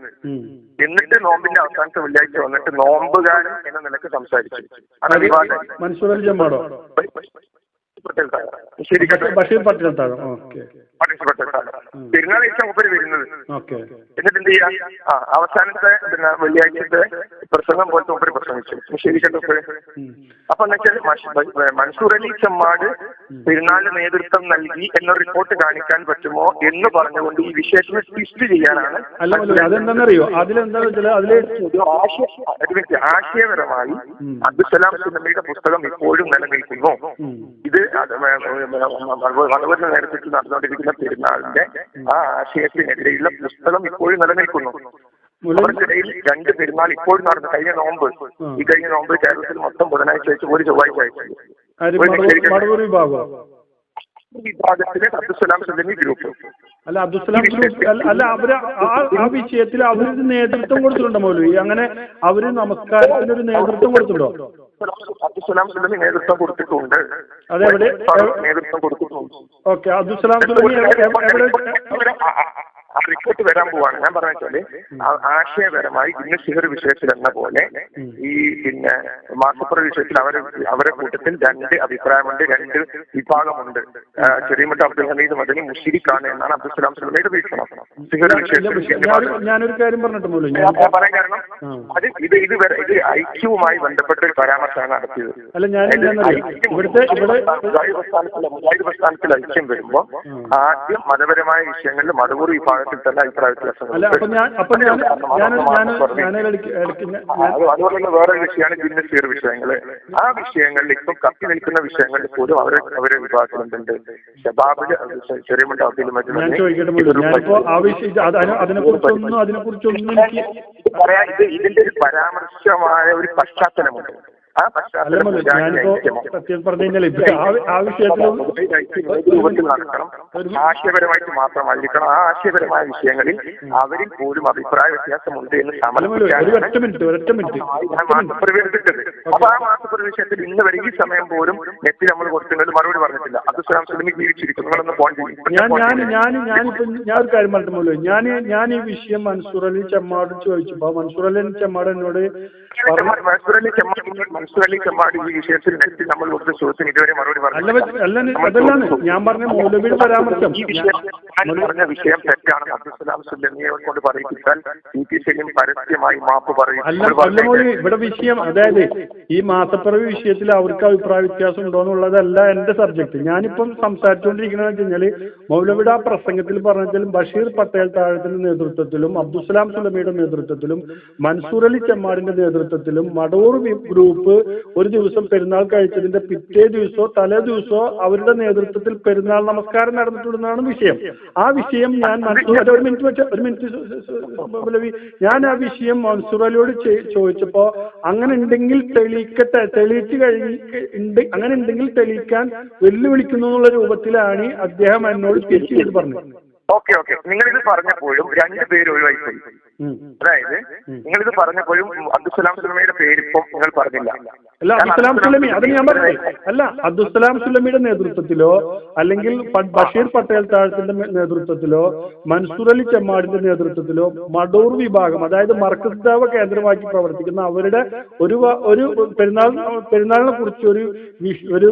Speaker 4: എന്നിട്ട് നോമ്പിന്റെ അവസാനത്തെ വെള്ളിയാഴ്ച വന്നിട്ട് നോമ്പുകാരൻ എന്ന നിലക്ക് സംസാരിച്ചു. അത് വിവാദം.
Speaker 3: മൻസൂർ അലി ചെമ്മാടോ? ബഷീർ പട്ടേൽ
Speaker 4: പെരുന്നാൾ കഴിച്ച 30 വരുന്നത്. എന്നിട്ട് എന്ത് ചെയ്യാ, അവസാനത്തെ പിന്നെ വെള്ളിയാഴ്ചത്തെ പ്രസംഗം പോലത്തെ 30 പ്രസംഗിച്ചു. ശരിക്കട്ടെ. അപ്പൊ എന്ന് വെച്ചാൽ മൻസൂർ അലി ചെമ്മാട് പെരുന്നാളിന് നേതൃത്വം നൽകി എന്നൊരു റിപ്പോർട്ട് കാണിക്കാൻ പറ്റുമോ എന്ന് പറഞ്ഞുകൊണ്ട് ഈ വിഷയത്തിന് ട്വിസ്റ്റ് ചെയ്യാനാണ്.
Speaker 3: അതെന്താണെന്നറിയോ,
Speaker 4: ആശയപരമായി അബ്ദുസലാം സുല്ലമിയുടെ പുസ്തകം ഇപ്പോഴും നിലനിൽക്കുന്നു. ഇത് വളരെ നേതൃത്വത്തിൽ നടന്നുകൊണ്ടിരിക്കുന്ന പെരുന്നാളിന്റെ ആ ആശയത്തിനെതിരെയുള്ള പുസ്തകം ഇപ്പോഴും നിലനിൽക്കുന്നു. അവർക്കിടയിൽ 2 പെരുന്നാൾ ഇപ്പോഴും നടന്നു. കഴിഞ്ഞ നോമ്പ് കേരളത്തിൽ മൊത്തം ബുധനാഴ്ച അയച്ചു, ഒരു ചൊവ്വാഴ്ച അയച്ചു. വിഭാഗത്തിലെ അബ്ദുസലാം സുല്ലമി ഗ്രൂപ്പ്
Speaker 3: അല്ല അവര് ആ വിഷയത്തിൽ അവര് നേതൃത്വം കൊടുത്തിട്ടുണ്ടോ മൗലവി? അങ്ങനെ അവര് നമസ്കാരത്തിനൊരു നേതൃത്വം കൊടുത്തിട്ടുണ്ടോ?
Speaker 4: അബ്ദുസലാം സുല്ലമി നേതൃത്വം കൊടുത്തിട്ടുണ്ട്.
Speaker 3: അതെവിടെ
Speaker 4: നേതൃത്വം കൊടുത്തിട്ടുണ്ട്.
Speaker 3: ഓക്കെ. അബ്ദുസലാം സുല്ലമി
Speaker 4: ആ റിപ്പോർട്ട് വരാൻ പോവാണ്. ഞാൻ പറഞ്ഞ വെച്ചാല് ആശയപരമായി ഇന്ന് സിഹർ വിഷയത്തിൽ എന്ന പോലെ ഈ പിന്നെ മാസപ്പുറ വിഷയത്തിൽ അവരെ കൂട്ടത്തിൽ രണ്ട് അഭിപ്രായമുണ്ട്, രണ്ട് വിഭാഗമുണ്ട്. ചെറിയമറ്റ അബ്ദുൽ ഹമീദ് മദനി മുശ്രിക്കാണ് എന്നാണ് അബ്ദുൽ സുലൈയുടെ വീക്ഷണം. സിഹർ വിഷയത്തിൽ
Speaker 3: ഞാനൊരു കാര്യം പറഞ്ഞിട്ടുണ്ടല്ലോ,
Speaker 4: ഞാൻ പറയാൻ കാരണം അത് ഇത് ഐക്യവുമായി ബന്ധപ്പെട്ട ഒരു പരാമർശമാണ് നടത്തിയത്. മുജാഹിദ് പ്രസ്ഥാനത്തിൽ ഐക്യം വരുമ്പോ ആദ്യം മതപരമായ വിഷയങ്ങളിൽ മതപൂർവ്വ വിഭാഗത്തിൽ തന്നെ അഭിപ്രായ വ്യത്യാസങ്ങൾ. അതുപോലുള്ള വേറൊരു വിഷയമാണ് ജിന്നസീർ വിഷയങ്ങള്. ആ വിഷയങ്ങളിൽ ഇപ്പം കത്തി നിൽക്കുന്ന വിഷയങ്ങളിൽ പോലും അവരെ വിഭാഗത്തിലുണ്ട്. ഷബാബില് ചെറിയമറ്റ അബ്ദുൽ ഇതിന്റെ ഒരു പരാമർശമായ ഒരു പശ്ചാത്തലമുണ്ട്. ആ രൂപത്തിൽ നടക്കണം, ആശയപരമായിട്ട് മാത്രമായിരിക്കണം. ആ ആശയപരമായ വിഷയങ്ങളിൽ അവരിൽ പോലും അഭിപ്രായ വ്യത്യാസമുണ്ട് എന്ന് പ്രകടിപ്പിച്ചത്. അപ്പൊ ആ മാസപ്പുറ വിഷയത്തിൽ ഇന്ന് വരെ ഈ സമയം പോലും നെറ്റിൽ നമ്മൾ കൊടുക്കുന്നത് മറുപടി പറഞ്ഞിട്ടില്ല. അബ്ദുൽ സുലൈമി ജീവിച്ചിരിക്കും. നിങ്ങളൊന്ന് ഫോൺ ചെയ്യും.
Speaker 3: ഞാൻ ഒരു കാര്യം പറഞ്ഞിട്ടുള്ളൂ. ഞാൻ ഈ വിഷയം മൻസൂർ അലി ചെമ്മാട് ചോദിച്ചപ്പോ മൻസൂർ അലി ചെമ്മാട് എന്നോട്
Speaker 4: മൻസൂർ അലി ചെമ്മാട് ഈ വിഷയത്തിൽ നെറ്റിൽ നമ്മൾ കൊടുത്ത ചോദ്യത്തിന് ഇതുവരെ മറുപടി
Speaker 3: അതല്ലാണ് ഞാൻ പറഞ്ഞ മൗലവിയുടെ പരാമർശം.
Speaker 4: പറഞ്ഞ വിഷയം തെറ്റാണെന്ന് അബ്ദുൽ സുലൈമിയെ കൊണ്ട് പറയിപ്പിച്ചാൽ CP സലീം പരസ്യമായി മാപ്പ് പറയും.
Speaker 3: ഇവിടെ വിഷയം അതായത് ഈ മാസപ്പിറവി വിഷയത്തിൽ അവർക്ക് അഭിപ്രായ വ്യത്യാസം ഉണ്ടോ എന്നുള്ളതല്ല എന്റെ സബ്ജക്ട്. ഞാനിപ്പം സംസാരിച്ചുകൊണ്ടിരിക്കുന്നത് വെച്ച് കഴിഞ്ഞാല് മൗലവിയുടെ ആ പ്രസംഗത്തിൽ പറഞ്ഞാലും ബഷീർ പട്ടേൽ താഴത്തിന്റെ നേതൃത്വത്തിലും അബ്ദുൽ സുലൈമിയുടെ നേതൃത്വത്തിലും മൻസൂർ അലി ചെമ്മാടിന്റെ നേതൃത്വത്തിലും മടവൂർ ഗ്രൂപ്പ് ഒരു ദിവസം പെരുന്നാൾ കഴിച്ചതിന്റെ പിറ്റേ ദിവസമോ തലേ ദിവസമോ അവരുടെ നേതൃത്വത്തിൽ പെരുന്നാൾ നമസ്കാരം നടന്നിട്ടുണ്ടെന്നാണ് വിഷയം. ആ വിഷയം ഞാൻ ഒരു മിനിറ്റ് ഞാൻ ആ വിഷയം മൻസൂർ അലിയോട് ചോദിച്ചപ്പോ അങ്ങനെ ഉണ്ടെങ്കിൽ തെളിയിച്ചു അങ്ങനെ ഉണ്ടെങ്കിൽ തെളിയിക്കാൻ വെല്ലുവിളിക്കുന്നു എന്നുള്ള രൂപത്തിലാണ് അദ്ദേഹം എന്നോട് തിരിച്ചു പറഞ്ഞത്.
Speaker 4: ഓക്കെ നിങ്ങളിത് പറഞ്ഞപ്പോഴും രണ്ടുപേരും ഒഴിവായിപ്പോയി. അതായത് നിങ്ങളിത് പറഞ്ഞപ്പോഴും അബ്ദുൽ സുലൈമിയുടെ പേരിപ്പം നിങ്ങൾ പറഞ്ഞില്ല.
Speaker 3: അല്ല അബ്ദുൽ സുലൈമി അത് ഞാൻ പറഞ്ഞത് അല്ല. അബ്ദുൽ സുലൈമിയുടെ നേതൃത്വത്തിലോ അല്ലെങ്കിൽ ബഷീർ പട്ടേൽ താഴത്തിന്റെ നേതൃത്വത്തിലോ മൻസൂർ അലി ചെമ്മാടിന്റെ നേതൃത്വത്തിലോ മടൂർ വിഭാഗം അതായത് മർക്കസ് ദഅവ കേന്ദ്രമാക്കി പ്രവർത്തിക്കുന്ന അവരുടെ ഒരു പെരുന്നാളിനെ കുറിച്ച് ഒരു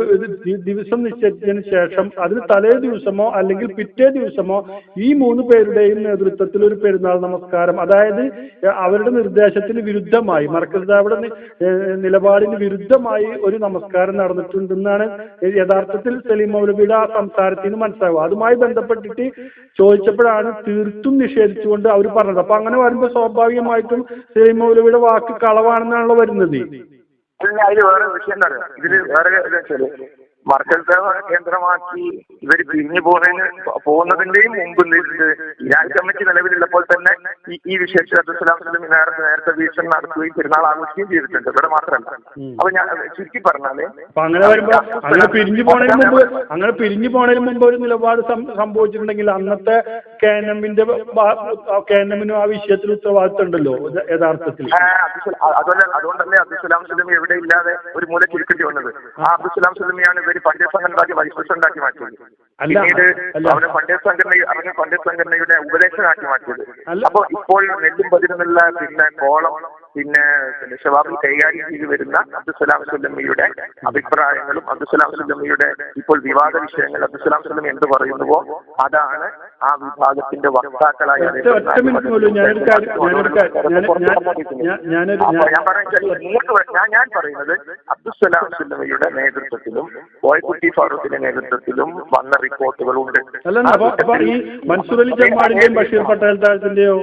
Speaker 3: ദിവസം നിശ്ചയിച്ചതിന് ശേഷം അതിന് തലേ ദിവസമോ അല്ലെങ്കിൽ പിറ്റേ ദിവസമോ ഈ 3 പേരുടെയും നേതൃത്വത്തിൽ ഒരു പെരുന്നാൾ നമസ്കാരം അതായത് അവരുടെ നിർദ്ദേശത്തിന് വിരുദ്ധമായി മർക്കസ് ദഅവയുടെ നിലപാടിന് വിരുദ്ധമായി ഒരു നമസ്കാരം നടന്നിട്ടുണ്ടെന്നാണ് യഥാർത്ഥത്തിൽ സലീം മൗലവിയുടെ ആ സംസാരത്തിൽ നിന്ന് മനസ്സിലാവുക. അതുമായി ബന്ധപ്പെട്ടിട്ട് ചോദിച്ചപ്പോഴാണ് തീർത്തും നിഷേധിച്ചുകൊണ്ട് അവർ പറഞ്ഞത്. അപ്പൊ അങ്ങനെ വരുമ്പോൾ സ്വാഭാവികമായിട്ടും സലീം മൗലവിയുടെ വാക്ക് കളവാണെന്നാണല്ലോ വരുന്നത്.
Speaker 4: അതിൽ വേറെ വിഷയം എന്താ പറയുക, ഇതില് വേറെ മർക്കസ് ദഅവ കേന്ദ്രമാക്കി ഇവർ പിരിഞ്ഞു പോകുന്നതിന്റെയും മുമ്പ് ഇരാൻ കമ്മിറ്റി നിലവിലുള്ളപ്പോൾ തന്നെ ഈ വിഷയത്തിൽ അബ്ദുൽ സുലൈമി നേരത്തെ വീക്ഷണം നടത്തുകയും പെരുന്നാൾ ആഘോഷിക്കുകയും ചെയ്തിട്ടുണ്ട്. ഇവിടെ മാത്രമല്ല. അപ്പൊ ഞാൻ ചുരുക്കി പറഞ്ഞാല്
Speaker 3: അങ്ങനെ വരുമ്പോ അങ്ങനെ പിരിഞ്ഞു പോണതിന് മുമ്പ് ഒരു നിലപാട് സംഭവിച്ചിട്ടുണ്ടെങ്കിൽ അന്നത്തെ KNM-നും ആ വിഷയത്തിൽ ഉത്തരവാദിത്തം ഉണ്ടല്ലോ യഥാർത്ഥത്തിൽ.
Speaker 4: അതുകൊണ്ടല്ലേ അബ്ദുൽ സുലൈമി എവിടെ ഇല്ലാതെ ഒരു മൂല ചുരുക്കേണ്ടി വന്നത്. ആ അബ്ദുൽ സുലൈമിയാണ് പണ്ഡിറ്റ് സംഘടനയാക്കി വൈസ് പ്രസിഡന്റാക്കി മാറ്റിയത്. പിന്നീട് അവനെ പണ്ഡിറ്റ് സംഘടനയുടെ ഉപദേശകനാക്കി മാറ്റിയത്. അപ്പൊ ഇപ്പോൾ നെല്ലും പതിരുന്നുള്ള പിന്നെ കോളം പിന്നെ ഷവാബിൽ കൈകാര്യം ചെയ്തു വരുന്ന അബ്ദുൽ സുലൈമിയുടെ അഭിപ്രായങ്ങളും അബ്ദുൽ സുലൈമിയുടെ ഇപ്പോൾ വിവാദ വിഷയങ്ങൾ അബ്ദുൽ സുലൈമി എന്ത് പറയുന്നുവോ അതാണ് ആ വിഭാഗത്തിന്റെ വക്താക്കളായി ഞാൻ പറയുന്നത്. അബ്ദുൽ സുലൈമിയുടെ നേതൃത്വത്തിലും കോയക്കുട്ടി ഫാറൂഖിന്റെ നേതൃത്വത്തിലും വന്ന റിപ്പോർട്ടുകളുണ്ട്.
Speaker 3: മൻസൂർ അലി ചെമ്മാടിന്റെയും ബഷീർ പട്ടേൽ താഴത്തിന്റെയോ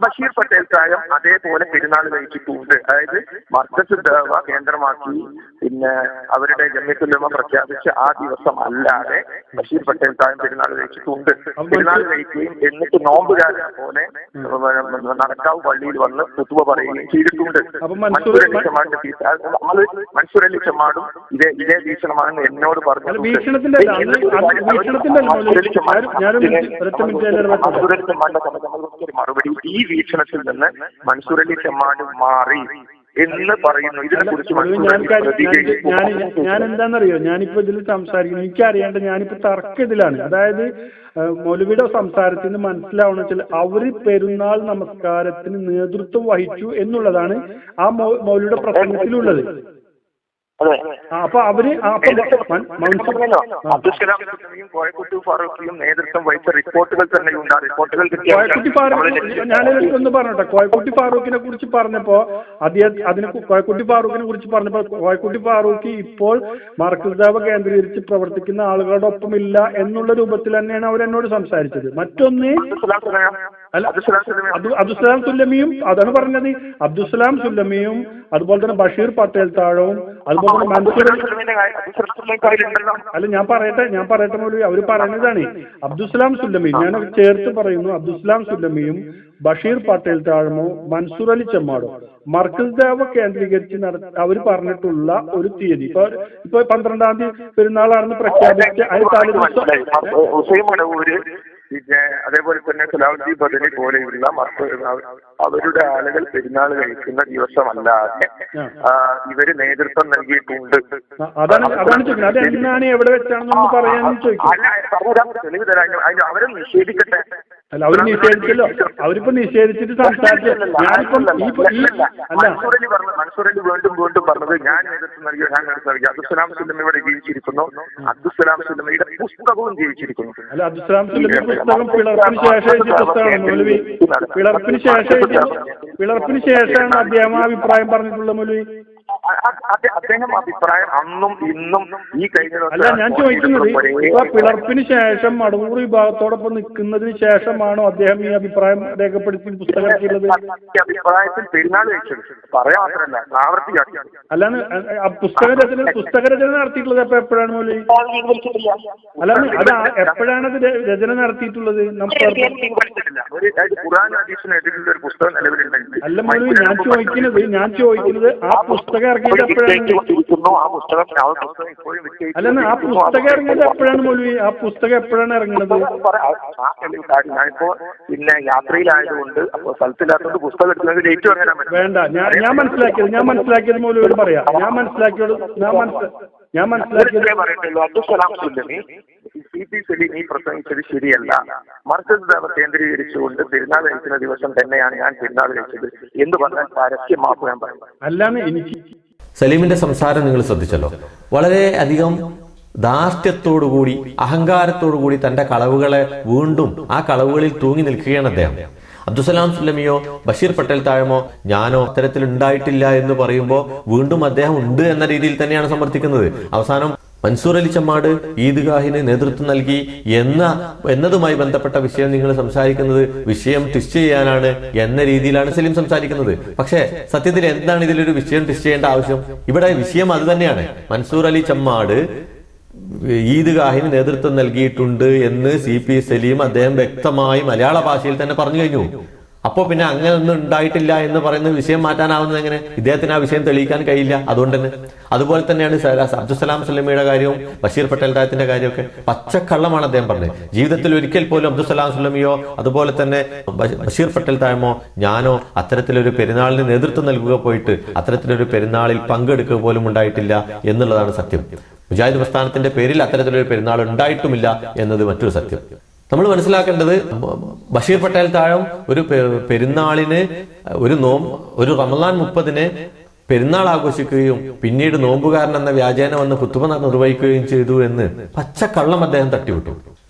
Speaker 4: ബഷീർ പട്ടേൽ താഴം അതേപോലെ പെരുന്നാൾ കഴിച്ചിട്ടുണ്ട്. അതായത് മർക്കസ് ദഅവ കേന്ദ്രമാക്കി പിന്നെ അവരുടെ ജമിയത്തുൽ ഉലമ പ്രഖ്യാപിച്ച ആ ദിവസം അല്ലാതെ ബഷീർ പട്ടേൽ താഴം പെരുന്നാൾ കഴിച്ചിട്ടുണ്ട്. പെരുന്നാൾ കഴിക്കുകയും എന്നിട്ട് നോമ്പുകാരനെ പോലെ നടക്കാവ് പള്ളിയിൽ വന്ന് കുത്തുബ പറയുകയും ചെയ്തിട്ടുണ്ട്. മൻസൂർ അലി ചെമ്മാടും ഇതേ വീക്ഷണമാണെന്ന് എന്നോട് പറഞ്ഞു. മറുപടി ഈ വീക്ഷണത്തിൽ നിന്ന് മൻസൂർ അലി ചെമ്മാട് മാറി എന്ന് പറയുന്നു. ഇതിനെക്കുറിച്ച്
Speaker 3: ഞാൻ എന്താണെന്നറിയോ, ഞാനിപ്പോ ഇതിൽ സംസാരിക്കുന്നു, എനിക്കറിയാണ്ട് ഞാനിപ്പോ തർക്കം ഇതിലാണ്. അതായത് മൗലവിയുടെ സംസാരത്തിൽ നിന്ന് മനസ്സിലാവണം വെച്ചാൽ അവര് പെരുന്നാൾ നമസ്കാരത്തിന് നേതൃത്വം വഹിച്ചു എന്നുള്ളതാണ് ആ മൗലവിയുടെ പ്രസംഗത്തിലുള്ളത്. അപ്പൊ അവര്
Speaker 4: കോയക്കുട്ടി ഫാറൂഖിയും നേതൃത്വം വഹിച്ച റിപ്പോർട്ടുകൾ തന്നെയുണ്ട്. ആ റിപ്പോർട്ടുകൾ
Speaker 3: കോയക്കുട്ടി ഫാറൂഖ് ഞാനൊന്ന് പറഞ്ഞോട്ടെ. കോയക്കുട്ടി ഫാറൂഖിനെ കുറിച്ച് പറഞ്ഞപ്പോ കോയക്കുട്ടി ഫാറൂഖിനെ കുറിച്ച് പറഞ്ഞപ്പോ കോയക്കുട്ടി ഫാറൂഖ് ഇപ്പോൾ മർക്കസ് ദഅവ കേന്ദ്രീകരിച്ച് പ്രവർത്തിക്കുന്ന ആളുകളുടെ ഒപ്പം ഇല്ല എന്നുള്ള രൂപത്തിൽ തന്നെയാണ് അവരെന്നോട് സംസാരിച്ചത്. മറ്റൊന്ന് അബ്ദുസ്സലാം സുല്ലമിയും അതാണ് പറഞ്ഞത്. അബ്ദുസ്സലാം സുല്ലമിയും അതുപോലെ തന്നെ ബഷീർ പട്ടേൽ താഴവും അതുപോലെ തന്നെ മൻസൂർ അല്ല ഞാൻ പറയട്ടെ മൗലവി, അവര് പറയുന്നതാണ് അബ്ദുസ്സലാം സുല്ലമി, ഞാൻ ചേർത്ത് പറയുന്നു, അബ്ദുസ്സലാം സുല്ലമിയും ബഷീർ പട്ടേൽ താഴമോ മൻസൂർ അലി ചെമ്മാടോ മർക്കസ് ദഅവ കേന്ദ്രീകരിച്ച് അവർ പറഞ്ഞിട്ടുള്ള ഒരു തീയതി ഇപ്പൊ 12-ാം തീയതി പെരുന്നാളാണെന്ന് പ്രഖ്യാപിച്ച് അതിന് തലേദിവസം
Speaker 4: പിന്നെ അതേപോലെ തന്നെ സലാഹുദ്ദീൻ ബദനി പോലെയുള്ള അവരുടെ ആളുകൾ പെരുന്നാൾ കഴിക്കുന്ന ദിവസമല്ലാതെ ഇവര് നേതൃത്വം നൽകിയിട്ടുണ്ട്.
Speaker 3: എവിടെ വെച്ചാണെന്ന് പറയാൻ
Speaker 4: തെളിവ് തരാൻ അവരെ നിഷേധിക്കട്ടെ.
Speaker 3: അല്ല അവര് നിഷേധിച്ചല്ലോ, അവരിപ്പോ നിഷേധിച്ചിട്ട് സംസാരിച്ചല്ലോ.
Speaker 4: മൻസൂർ അലി വീണ്ടും പറഞ്ഞത് ഞാൻ നേതൃത്വം നൽകി, ഞാൻ നേതൃത്വം നൽകി. അബ്ദുസ്സലാം സുല്ലമി ഇവിടെ ജീവിച്ചിരിക്കുന്നു, അബ്ദുസ്സലാം സുല്ലമിയുടെ പുസ്തകവും ജീവിച്ചിരിക്കുന്നു.
Speaker 3: അല്ല അബ്ദുസ്സലാം സുല്ലമി പുസ്തകം പിളർപ്പിന് ശേഷം എഴുതിയ പുസ്തകമാണ് മൗലവി. പിളർപ്പിന് ശേഷമാണ് അദ്ദേഹം അഭിപ്രായം പറഞ്ഞിട്ടുള്ള മൗലവി.
Speaker 4: അദ്ദേഹം അഭിപ്രായം അന്നും ഇന്നും ഈ കഴിഞ്ഞ
Speaker 3: അല്ല ഞാൻ ചോദിക്കുന്നത്, ഇപ്പൊ പിളർപ്പിന് ശേഷം മടവൂർ വിഭാഗത്തോടൊപ്പം നിൽക്കുന്നതിന് ശേഷമാണോ അദ്ദേഹം ഈ അഭിപ്രായം രേഖപ്പെടുത്തി പുസ്തകത്തിലുള്ളത്?
Speaker 4: അഭിപ്രായത്തിൽ പെരുന്നാൾ വെച്ചത് പറയാൻ മാത്രമല്ല ആവർത്തിയാക്കി.
Speaker 3: അല്ലാന്ന് പുസ്തകരചന നടത്തിയിട്ടുള്ളത് അപ്പൊ എപ്പോഴാണ് മൗലവി? അല്ലാന്ന് അത് എപ്പോഴാണ് അത് രചന നടത്തിയിട്ടുള്ളത്? അല്ല മൗലവി, ഞാൻ ചോദിക്കുന്നത് ആ പുസ്തകം ഇറങ്ങിയത് എപ്പോഴാണ്? അല്ലെന്ന് ആ പുസ്തകം ഇറങ്ങിയത് എപ്പോഴാണ് മൗലവി? ആ പുസ്തകം എപ്പോഴാണ് ഇറങ്ങുന്നത്?
Speaker 4: ഞാനിപ്പോ പിന്നെ യാത്രയിലായതുകൊണ്ട് അപ്പൊ സ്ഥലത്തില്ലാത്തത് പുസ്തകം എടുക്കുന്നത് ഡേറ്റ് പറയാൻ
Speaker 3: വേണ്ട. ഞാൻ മനസ്സിലാക്കിയത് മൗലവിയോട് പറയാം. ഞാൻ മനസ്സിലാക്കിയത്
Speaker 4: പറയട്ടുള്ളൂ. അബ്ദുസ്സലാം സുല്ലമി CP സലീം ഈ പ്രസംഗിച്ചത് ശരിയല്ല. മർക്കസ് ദഅവ കേന്ദ്രീകരിച്ചുകൊണ്ട് പെരുന്നാൾ കഴിക്കുന്ന ദിവസം തന്നെയാണ് ഞാൻ പെരുന്നാൾ കഴിച്ചത് എന്ന് പറഞ്ഞാൽ പരസ്യമാക്കും ഞാൻ പറയും.
Speaker 3: അല്ലാന്ന് എനിക്ക്
Speaker 1: സലീമിന്റെ സംസാരം നിങ്ങൾ ശ്രദ്ധിച്ചല്ലോ. വളരെ അധികം ധാർഷ്ട്യത്തോടുകൂടി അഹങ്കാരത്തോടുകൂടി തന്റെ കളവുകളെ വീണ്ടും ആ കളവുകളിൽ തൂങ്ങി നിൽക്കുകയാണ് അദ്ദേഹം. അബ്ദുസ്സലാം സുല്ലമിയോ ബഷീർ പട്ടേൽ താഴമോ ഞാനോ അത്തരത്തിൽ ഉണ്ടായിട്ടില്ല എന്ന് പറയുമ്പോൾ വീണ്ടും അദ്ദേഹം ഉണ്ട് എന്ന രീതിയിൽ തന്നെയാണ് സമർത്ഥിക്കുന്നത്. അവസാനം മൻസൂർ അലി ചെമ്മാട് ഈദ്ഗാഹിന് നേതൃത്വം നൽകി എന്നതുമായി ബന്ധപ്പെട്ട വിഷയം നിങ്ങൾ സംസാരിക്കുന്നത് വിഷയം ട്വിസ്റ്റ് ചെയ്യാനാണ് എന്ന രീതിയിലാണ് സലീം സംസാരിക്കുന്നത്. പക്ഷേ സത്യത്തിൽ എന്താണ് ഇതിലൊരു വിഷയം ട്വിസ്റ്റ് ചെയ്യേണ്ട ആവശ്യം? ഇവിടെ വിഷയം അത് തന്നെയാണ്. മൻസൂർ അലി ചെമ്മാട് ഈദ്ഗാഹിന് നേതൃത്വം നൽകിയിട്ടുണ്ട് എന്ന് CP സലീം അദ്ദേഹം വ്യക്തമായി മലയാള ഭാഷയിൽ തന്നെ പറഞ്ഞു കഴിഞ്ഞു. അപ്പോ പിന്നെ അങ്ങനെ ഒന്നും ഉണ്ടായിട്ടില്ല എന്ന് പറയുന്ന വിഷയം മാറ്റാനാവുന്നത് എങ്ങനെ? ഇദ്ദേഹത്തിന് ആ വിഷയം തെളിയിക്കാൻ കഴിയില്ല. അതുകൊണ്ട് തന്നെ അതുപോലെ തന്നെയാണ് അബ്ദുസ്സലാം സുല്ലമിയുടെ കാര്യവും ബഷീർ പട്ടേൽ താഴത്തിന്റെ കാര്യമൊക്കെ പച്ചക്കള്ളമാണ് അദ്ദേഹം പറഞ്ഞത്. ജീവിതത്തിൽ ഒരിക്കൽ പോലും അബ്ദുസ്സലാം സുല്ലമിയോ അതുപോലെ തന്നെ ബഷീർ പട്ടേൽ താഴമോ ഞാനോ അത്തരത്തിലൊരു പെരുന്നാളിന് നേതൃത്വം നൽകുക പോയിട്ട് അത്തരത്തിലൊരു പെരുന്നാളിൽ പങ്കെടുക്കുക പോലും ഉണ്ടായിട്ടില്ല എന്നുള്ളതാണ് സത്യം. മുജാഹിദ് പ്രസ്ഥാനത്തിന്റെ പേരിൽ അത്തരത്തിലൊരു പെരുന്നാൾ ഉണ്ടായിട്ടുമില്ല എന്നത് മറ്റൊരു സത്യം. നമ്മൾ മനസ്സിലാക്കേണ്ടത് ബഷീർ പട്ടേൽ താഴം ഒരു പെരുന്നാളിന് ഒരു റമദാൻ 30-ന് പെരുന്നാൾ ആഘോഷിക്കുകയും പിന്നീട് നോമ്പുകാരൻ എന്ന വ്യാജേന വന്ന് ഖുതുബ നിർവഹിക്കുകയും ചെയ്തു എന്ന് പച്ചക്കള്ളം അദ്ദേഹം തട്ടിവിട്ടു.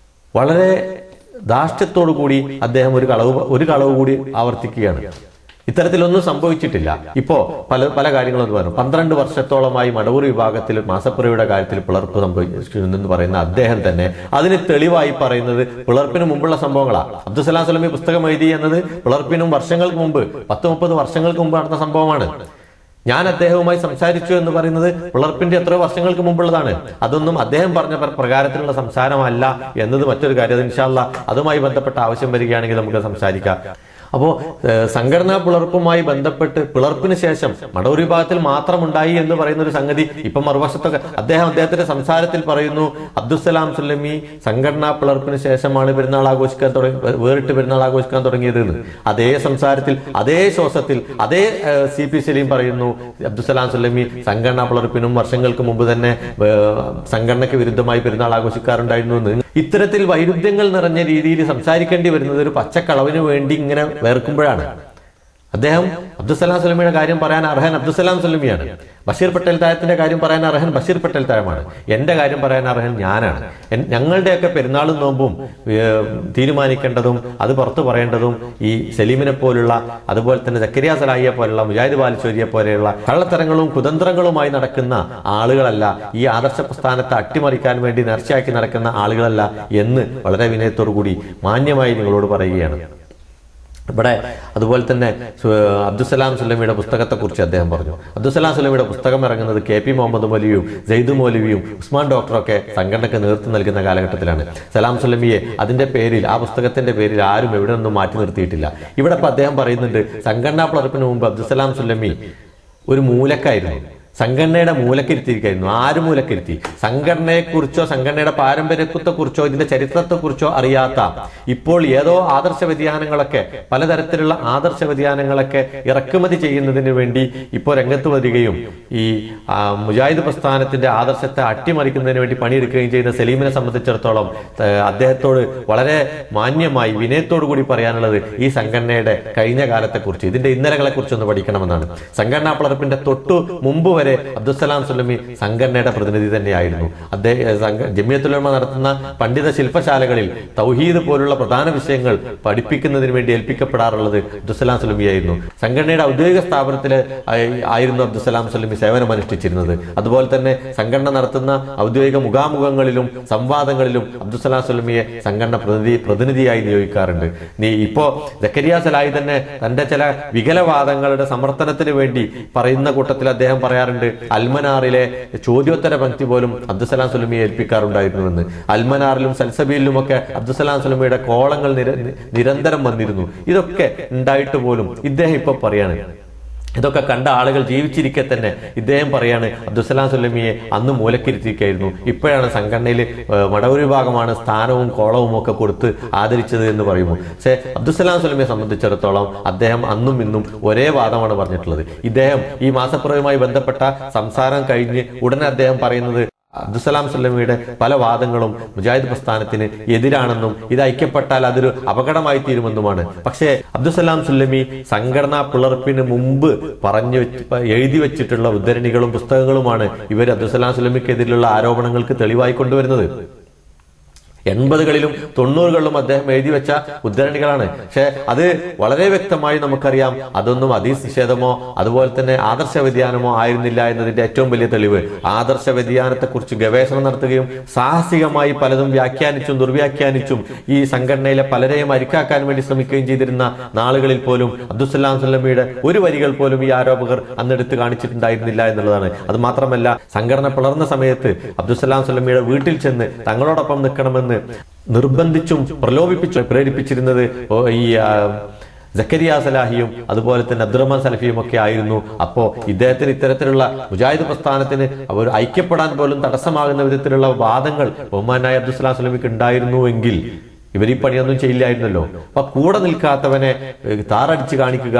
Speaker 1: വളരെ ധാർഷ്ട്യത്തോടു കൂടി അദ്ദേഹം ഒരു കളവ് കൂടി ആവർത്തിക്കുകയാണ്. ഇത്തരത്തിലൊന്നും സംഭവിച്ചിട്ടില്ല. ഇപ്പോ പല കാര്യങ്ങളും പറഞ്ഞു. 12 വർഷത്തോളമായി മടവൂർ വിഭാഗത്തിൽ മാസപ്പിറവിയുടെ കാര്യത്തിൽ പിളർപ്പ് സംഭവിച്ചിരുന്നെന്ന് പറയുന്ന അദ്ദേഹം തന്നെ അതിന് തെളിവായി പറയുന്നത് പിളർപ്പിന് മുമ്പുള്ള സംഭവങ്ങളാണ്. അബ്ദുസ്സലാം സുല്ലമി പുസ്തകം എഴുതി എന്നത് പിളർപ്പിനും വർഷങ്ങൾക്ക് മുമ്പ് 10-30 വർഷങ്ങൾക്ക് മുമ്പ് നടന്ന സംഭവമാണ്. ഞാൻ അദ്ദേഹവുമായി സംസാരിച്ചു എന്ന് പറയുന്നത് പിളർപ്പിന്റെ എത്രയോ വർഷങ്ങൾക്ക് മുമ്പുള്ളതാണ്. അതൊന്നും അദ്ദേഹം പറഞ്ഞ പ്രകാരത്തിലുള്ള സംസാരമല്ല എന്നത് മറ്റൊരു കാര്യം. അത് ഇൻഷാ അല്ലാഹ് അതുമായി ബന്ധപ്പെട്ട ആവശ്യം വരികയാണെങ്കിൽ നമുക്ക് സംസാരിക്കാം. അപ്പോൾ സംഘടനാ പിളർപ്പുമായി ബന്ധപ്പെട്ട് പിളർപ്പിന് ശേഷം മടവൂർ വിഭാഗത്തിൽ മാത്രമുണ്ടായി എന്ന് പറയുന്ന ഒരു സംഗതി ഇപ്പൊ മറുവശത്തൊക്കെ അദ്ദേഹത്തിന്റെ സംസാരത്തിൽ പറയുന്നു, അബ്ദുസ്സലാം സുല്ലമി സംഘടനാ പിളർപ്പിന് ശേഷമാണ് പെരുന്നാൾ ആഘോഷിക്കാൻ വേറിട്ട് പെരുന്നാൾ ആഘോഷിക്കാൻ തുടങ്ങിയത് എന്ന്. അതേ സംസാരത്തിൽ, അതേ ശ്വാസത്തിൽ, അതേ CP സലീം പറയുന്നു അബ്ദുസ്സലാം സുല്ലമി സംഘടനാ പിളർപ്പിനും വർഷങ്ങൾക്ക് മുമ്പ് തന്നെ സംഘടനയ്ക്ക് വിരുദ്ധമായി പെരുന്നാൾ ആഘോഷിക്കാറുണ്ടായിരുന്നു എന്ന്. ഇത്തരത്തിൽ വൈരുദ്ധ്യങ്ങൾ നിറഞ്ഞ രീതിയിൽ സംസാരിക്കേണ്ടി വരുന്നത് ഒരു പച്ചക്കളവിന് വേണ്ടി ഇങ്ങനെ വേർക്കുമ്പോഴാണ്. അദ്ദേഹം അബ്ദുസ്സലാം സുല്ലമിയുടെ കാര്യം പറയാൻ അർഹൻ അബ്ദുസ്സലാം സുല്ലമിയാണ്. ബഷീർ പട്ടേൽ തായത്തിന്റെ കാര്യം പറയാൻ അർഹൻ ബഷീർ പട്ടേൽ തായമാണ്. എന്റെ കാര്യം പറയാൻ അർഹൻ ഞാനാണ്. ഞങ്ങളുടെയൊക്കെ പെരുന്നാളും നോമ്പും തീരുമാനിക്കേണ്ടതും അത് പുറത്തു പറയേണ്ടതും ഈ സലീമിനെ പോലുള്ള, അതുപോലെ തന്നെ സക്കരിയ സലാഹിയെ പോലുള്ള, മുജാഹിദ് ബാലുശ്ശേരിയെ പോലെയുള്ള കള്ളത്തരങ്ങളും കുതന്ത്രങ്ങളുമായി നടക്കുന്ന ആളുകളല്ല, ഈ ആദർശ പ്രസ്ഥാനത്തെ അട്ടിമറിക്കാൻ വേണ്ടി നേർച്ചയാക്കി നടക്കുന്ന ആളുകളല്ല എന്ന് വളരെ വിനയത്തോടു കൂടി മാന്യമായി നിങ്ങളോട് പറയുകയാണ്. ഇവിടെ അതുപോലെ തന്നെ അബ്ദുസ്സലാം സുല്ലമിയുടെ പുസ്തകത്തെക്കുറിച്ച് അദ്ദേഹം പറഞ്ഞു. അബ്ദുസ്സലാം സുല്ലമിയുടെ പുസ്തകം ഇറങ്ങുന്നത് KP മുഹമ്മദ് മൗലവിയും സെയ്ദ് മൗലവിയും ഉസ്മാൻ ഡോക്ടറൊക്കെ സംഘടനയ്ക്ക് നേതൃത്വം നൽകുന്ന കാലഘട്ടത്തിലാണ്. സലാം സുല്ലമിയെ അതിന്റെ പേരിൽ, ആ പുസ്തകത്തിന്റെ പേരിൽ ആരും എവിടെ നിന്നും മാറ്റി നിർത്തിയിട്ടില്ല. ഇവിടെ ഇപ്പൊ അദ്ദേഹം പറയുന്നുണ്ട്, സംഘടനാ പിളർപ്പിന് മുമ്പ് അബ്ദുസ്സലാം സുല്ലമി ഒരു മൂലക്കായിരുന്നു, സംഘടനയുടെ മൂലക്കിരുത്തിയിരിക്കുന്നു. ആര് മൂലക്കിരുത്തി? സംഘടനയെക്കുറിച്ചോ സംഘടനയുടെ പാരമ്പര്യത്തെക്കുറിച്ചോ ഇതിന്റെ ചരിത്രത്തെക്കുറിച്ചോ അറിയാത്ത, ഇപ്പോൾ ഏതോ ആദർശ വ്യതിയാനങ്ങളൊക്കെ, പലതരത്തിലുള്ള ആദർശ വ്യതിയാനങ്ങളൊക്കെ ഇറക്കുമതി ചെയ്യുന്നതിന് വേണ്ടി ഇപ്പോൾ രംഗത്ത് വരികയും ഈ മുജാഹിദ് പ്രസ്ഥാനത്തിന്റെ ആദർശത്തെ അട്ടിമറിക്കുന്നതിന് വേണ്ടി പണിയെടുക്കുകയും ചെയ്യുന്ന സലീമിനെ സംബന്ധിച്ചിടത്തോളം അദ്ദേഹത്തോട് വളരെ മാന്യമായി വിനയത്തോടു കൂടി പറയാനുള്ളത് ഈ സംഘടനയുടെ കഴിഞ്ഞ കാലത്തെക്കുറിച്ച്, ഇതിന്റെ ഇന്നലകളെ കുറിച്ചൊന്ന് പഠിക്കണമെന്നാണ്. സംഘടനാ പിളർപ്പിന്റെ തൊട്ടു മുമ്പ് വരെ അബ്ദുസ്സലാം സുല്ലമി സംഘടനയുടെ പ്രതിനിധി തന്നെയായിരുന്നു. അദ്ദേഹം ജമിയത്തുൽ ഉലമ നടത്തുന്ന പണ്ഡിത ശില്പശാലകളിൽ തൗഹീദ് പോലുള്ള പ്രധാന വിഷയങ്ങൾ പഠിപ്പിക്കുന്നതിന് വേണ്ടി ഏൽപ്പിക്കപ്പെടാറുള്ളത് അബ്ദുസ്സലാം സുല്ലമിയായിരുന്നു. സംഘടനയുടെ ഔദ്യോഗിക സ്ഥാപനത്തിൽ ആയിരുന്നു അബ്ദുസ്സലാം സുല്ലമി സേവനമനുഷ്ഠിച്ചിരുന്നത്. അതുപോലെ തന്നെ സംഘടന നടത്തുന്ന ഔദ്യോഗിക മുഖാമുഖങ്ങളിലും സംവാദങ്ങളിലും അബ്ദുസ്സലാം സുല്ലമിയെ സംഘടന പ്രതിനിധിയായി നിയോഗിക്കാറുണ്ട്. ഇപ്പോ സക്കരിയ സലാഹി തന്നെ തന്റെ ചില വികലവാദങ്ങളുടെ സമർത്ഥനത്തിന് വേണ്ടി പറയുന്ന കൂട്ടത്തിൽ അദ്ദേഹം പറയാറുണ്ട്, അൽമനാറിലെ ചോദ്യോത്തര പങ്ക്തി പോലും അബ്ദുസ്സലാം സുല്ലമിയെ ഏൽപ്പിക്കാറുണ്ടായിരുന്നുവെന്ന്. അൽമനാറിലും സൽസബീലിലും ഒക്കെ അബ്ദുസ്സലാം സുല്ലമിയുടെ കോളങ്ങൾ നിരന്തരം വന്നിരുന്നു. ഇതൊക്കെ ഉണ്ടായിട്ട് പോലും ഇദ്ദേഹം ഇപ്പൊ പറയാണ്, ഇതൊക്കെ കണ്ട ആളുകൾ ജീവിച്ചിരിക്കെ തന്നെ ഇദ്ദേഹം പറയാണ് അബ്ദുസ്സലാം സുല്ലമിയെ അന്ന് മൂലക്കിരുത്തിയിരിക്കുകയായിരുന്നു, ഇപ്പോഴാണ് സംഘടനയിൽ മടവൂർ വിഭാഗമാണ് സ്ഥാനവും കോളവും ഒക്കെ കൊടുത്ത് ആദരിച്ചത് എന്ന് പറയുന്നു. പക്ഷേ അബ്ദുസ്സലാം സുല്ലമിയെ സംബന്ധിച്ചിടത്തോളം അദ്ദേഹം അന്നും ഇന്നും ഒരേ വാദമാണ് പറഞ്ഞിട്ടുള്ളത്. ഇദ്ദേഹം ഈ മാസപ്പിറവുമായി ബന്ധപ്പെട്ട സംസാരം കഴിഞ്ഞ് ഉടനെ അദ്ദേഹം പറയുന്നത് അബ്ദുസ്സലാം സുല്ലമിയുടെ പല വാദങ്ങളും മുജാഹിദ് പ്രസ്ഥാനത്തിന് എതിരാണെന്നും ഇത് ഐക്യപ്പെട്ടാൽ അതൊരു അപകടമായി തീരുമെന്നുമാണ്. പക്ഷേ അബ്ദുസ്സലാം സുല്ലമി സംഘടനാ പിളർപ്പിന് മുമ്പ് എഴുതി വെച്ചിട്ടുള്ള ഉദ്ധരണികളും പുസ്തകങ്ങളുമാണ് ഇവർ അബ്ദുസ്സലാം സുല്ലമിക്കെതിരെയുള്ള ആരോപണങ്ങൾക്ക് തെളിവായി കൊണ്ടുവരുന്നത്. 80കളിലും 90കളിലും അദ്ദേഹം എഴുതി വെച്ച ഉദ്ധരണികളാണ്. പക്ഷെ അത് വളരെ വ്യക്തമായി നമുക്കറിയാം അതൊന്നും ഹദീസ് നിഷേധമോ അതുപോലെ തന്നെ ആദർശ വ്യതിയാനമോ ആയിരുന്നില്ല എന്നതിന്റെ ഏറ്റവും വലിയ തെളിവ്. ആദർശ വ്യതിയാനത്തെക്കുറിച്ച് ഗവേഷണം നടത്തുകയും സാഹസികമായി പലതും വ്യാഖ്യാനിച്ചും ദുർവ്യാഖ്യാനിച്ചും ഈ സംഘടനയിലെ പലരെയും അരിക്കാക്കാൻ വേണ്ടി ശ്രമിക്കുകയും ചെയ്തിരുന്ന നാളുകളിൽ പോലും അബ്ദുസ്സലാം സുല്ലമിയുടെ ഒരു വരികൾ പോലും ഈ ആരോപകർ അന്നെടുത്ത് കാണിച്ചിട്ടുണ്ടായിരുന്നില്ല എന്നുള്ളതാണ്. അത് മാത്രമല്ല, സംഘടന പിളർന്ന സമയത്ത് അബ്ദുസ്സലാം സുല്ലമിയുടെ വീട്ടിൽ ചെന്ന് തങ്ങളോടൊപ്പം നിൽക്കണമെന്ന് നിർബന്ധിച്ചും പ്രേരിപ്പിച്ചിരുന്നത് ഈ സക്കരിയ സലാഹിയും അതുപോലെ തന്നെ അബ്ദുറഹ്മാൻ സലഫിയും ഒക്കെ ആയിരുന്നു. അപ്പോ ഇദ്ദേഹത്തിന് ഇത്തരത്തിലുള്ള മുജാഹിദ് പ്രസ്ഥാനത്തിന് അവർ ഐക്യപ്പെടാൻ പോലും തടസ്സമാകുന്ന വിധത്തിലുള്ള വാദങ്ങൾ ബഹുമാനായ അബ്ദുസ്സലാം സുല്ലമിക്ക് ഉണ്ടായിരുന്നുവെങ്കിൽ ഇവർ ഈ പണിയൊന്നും ചെയ്യില്ലായിരുന്നല്ലോ. അപ്പൊ കൂടെ നിൽക്കാത്തവനെ താറടിച്ച് കാണിക്കുക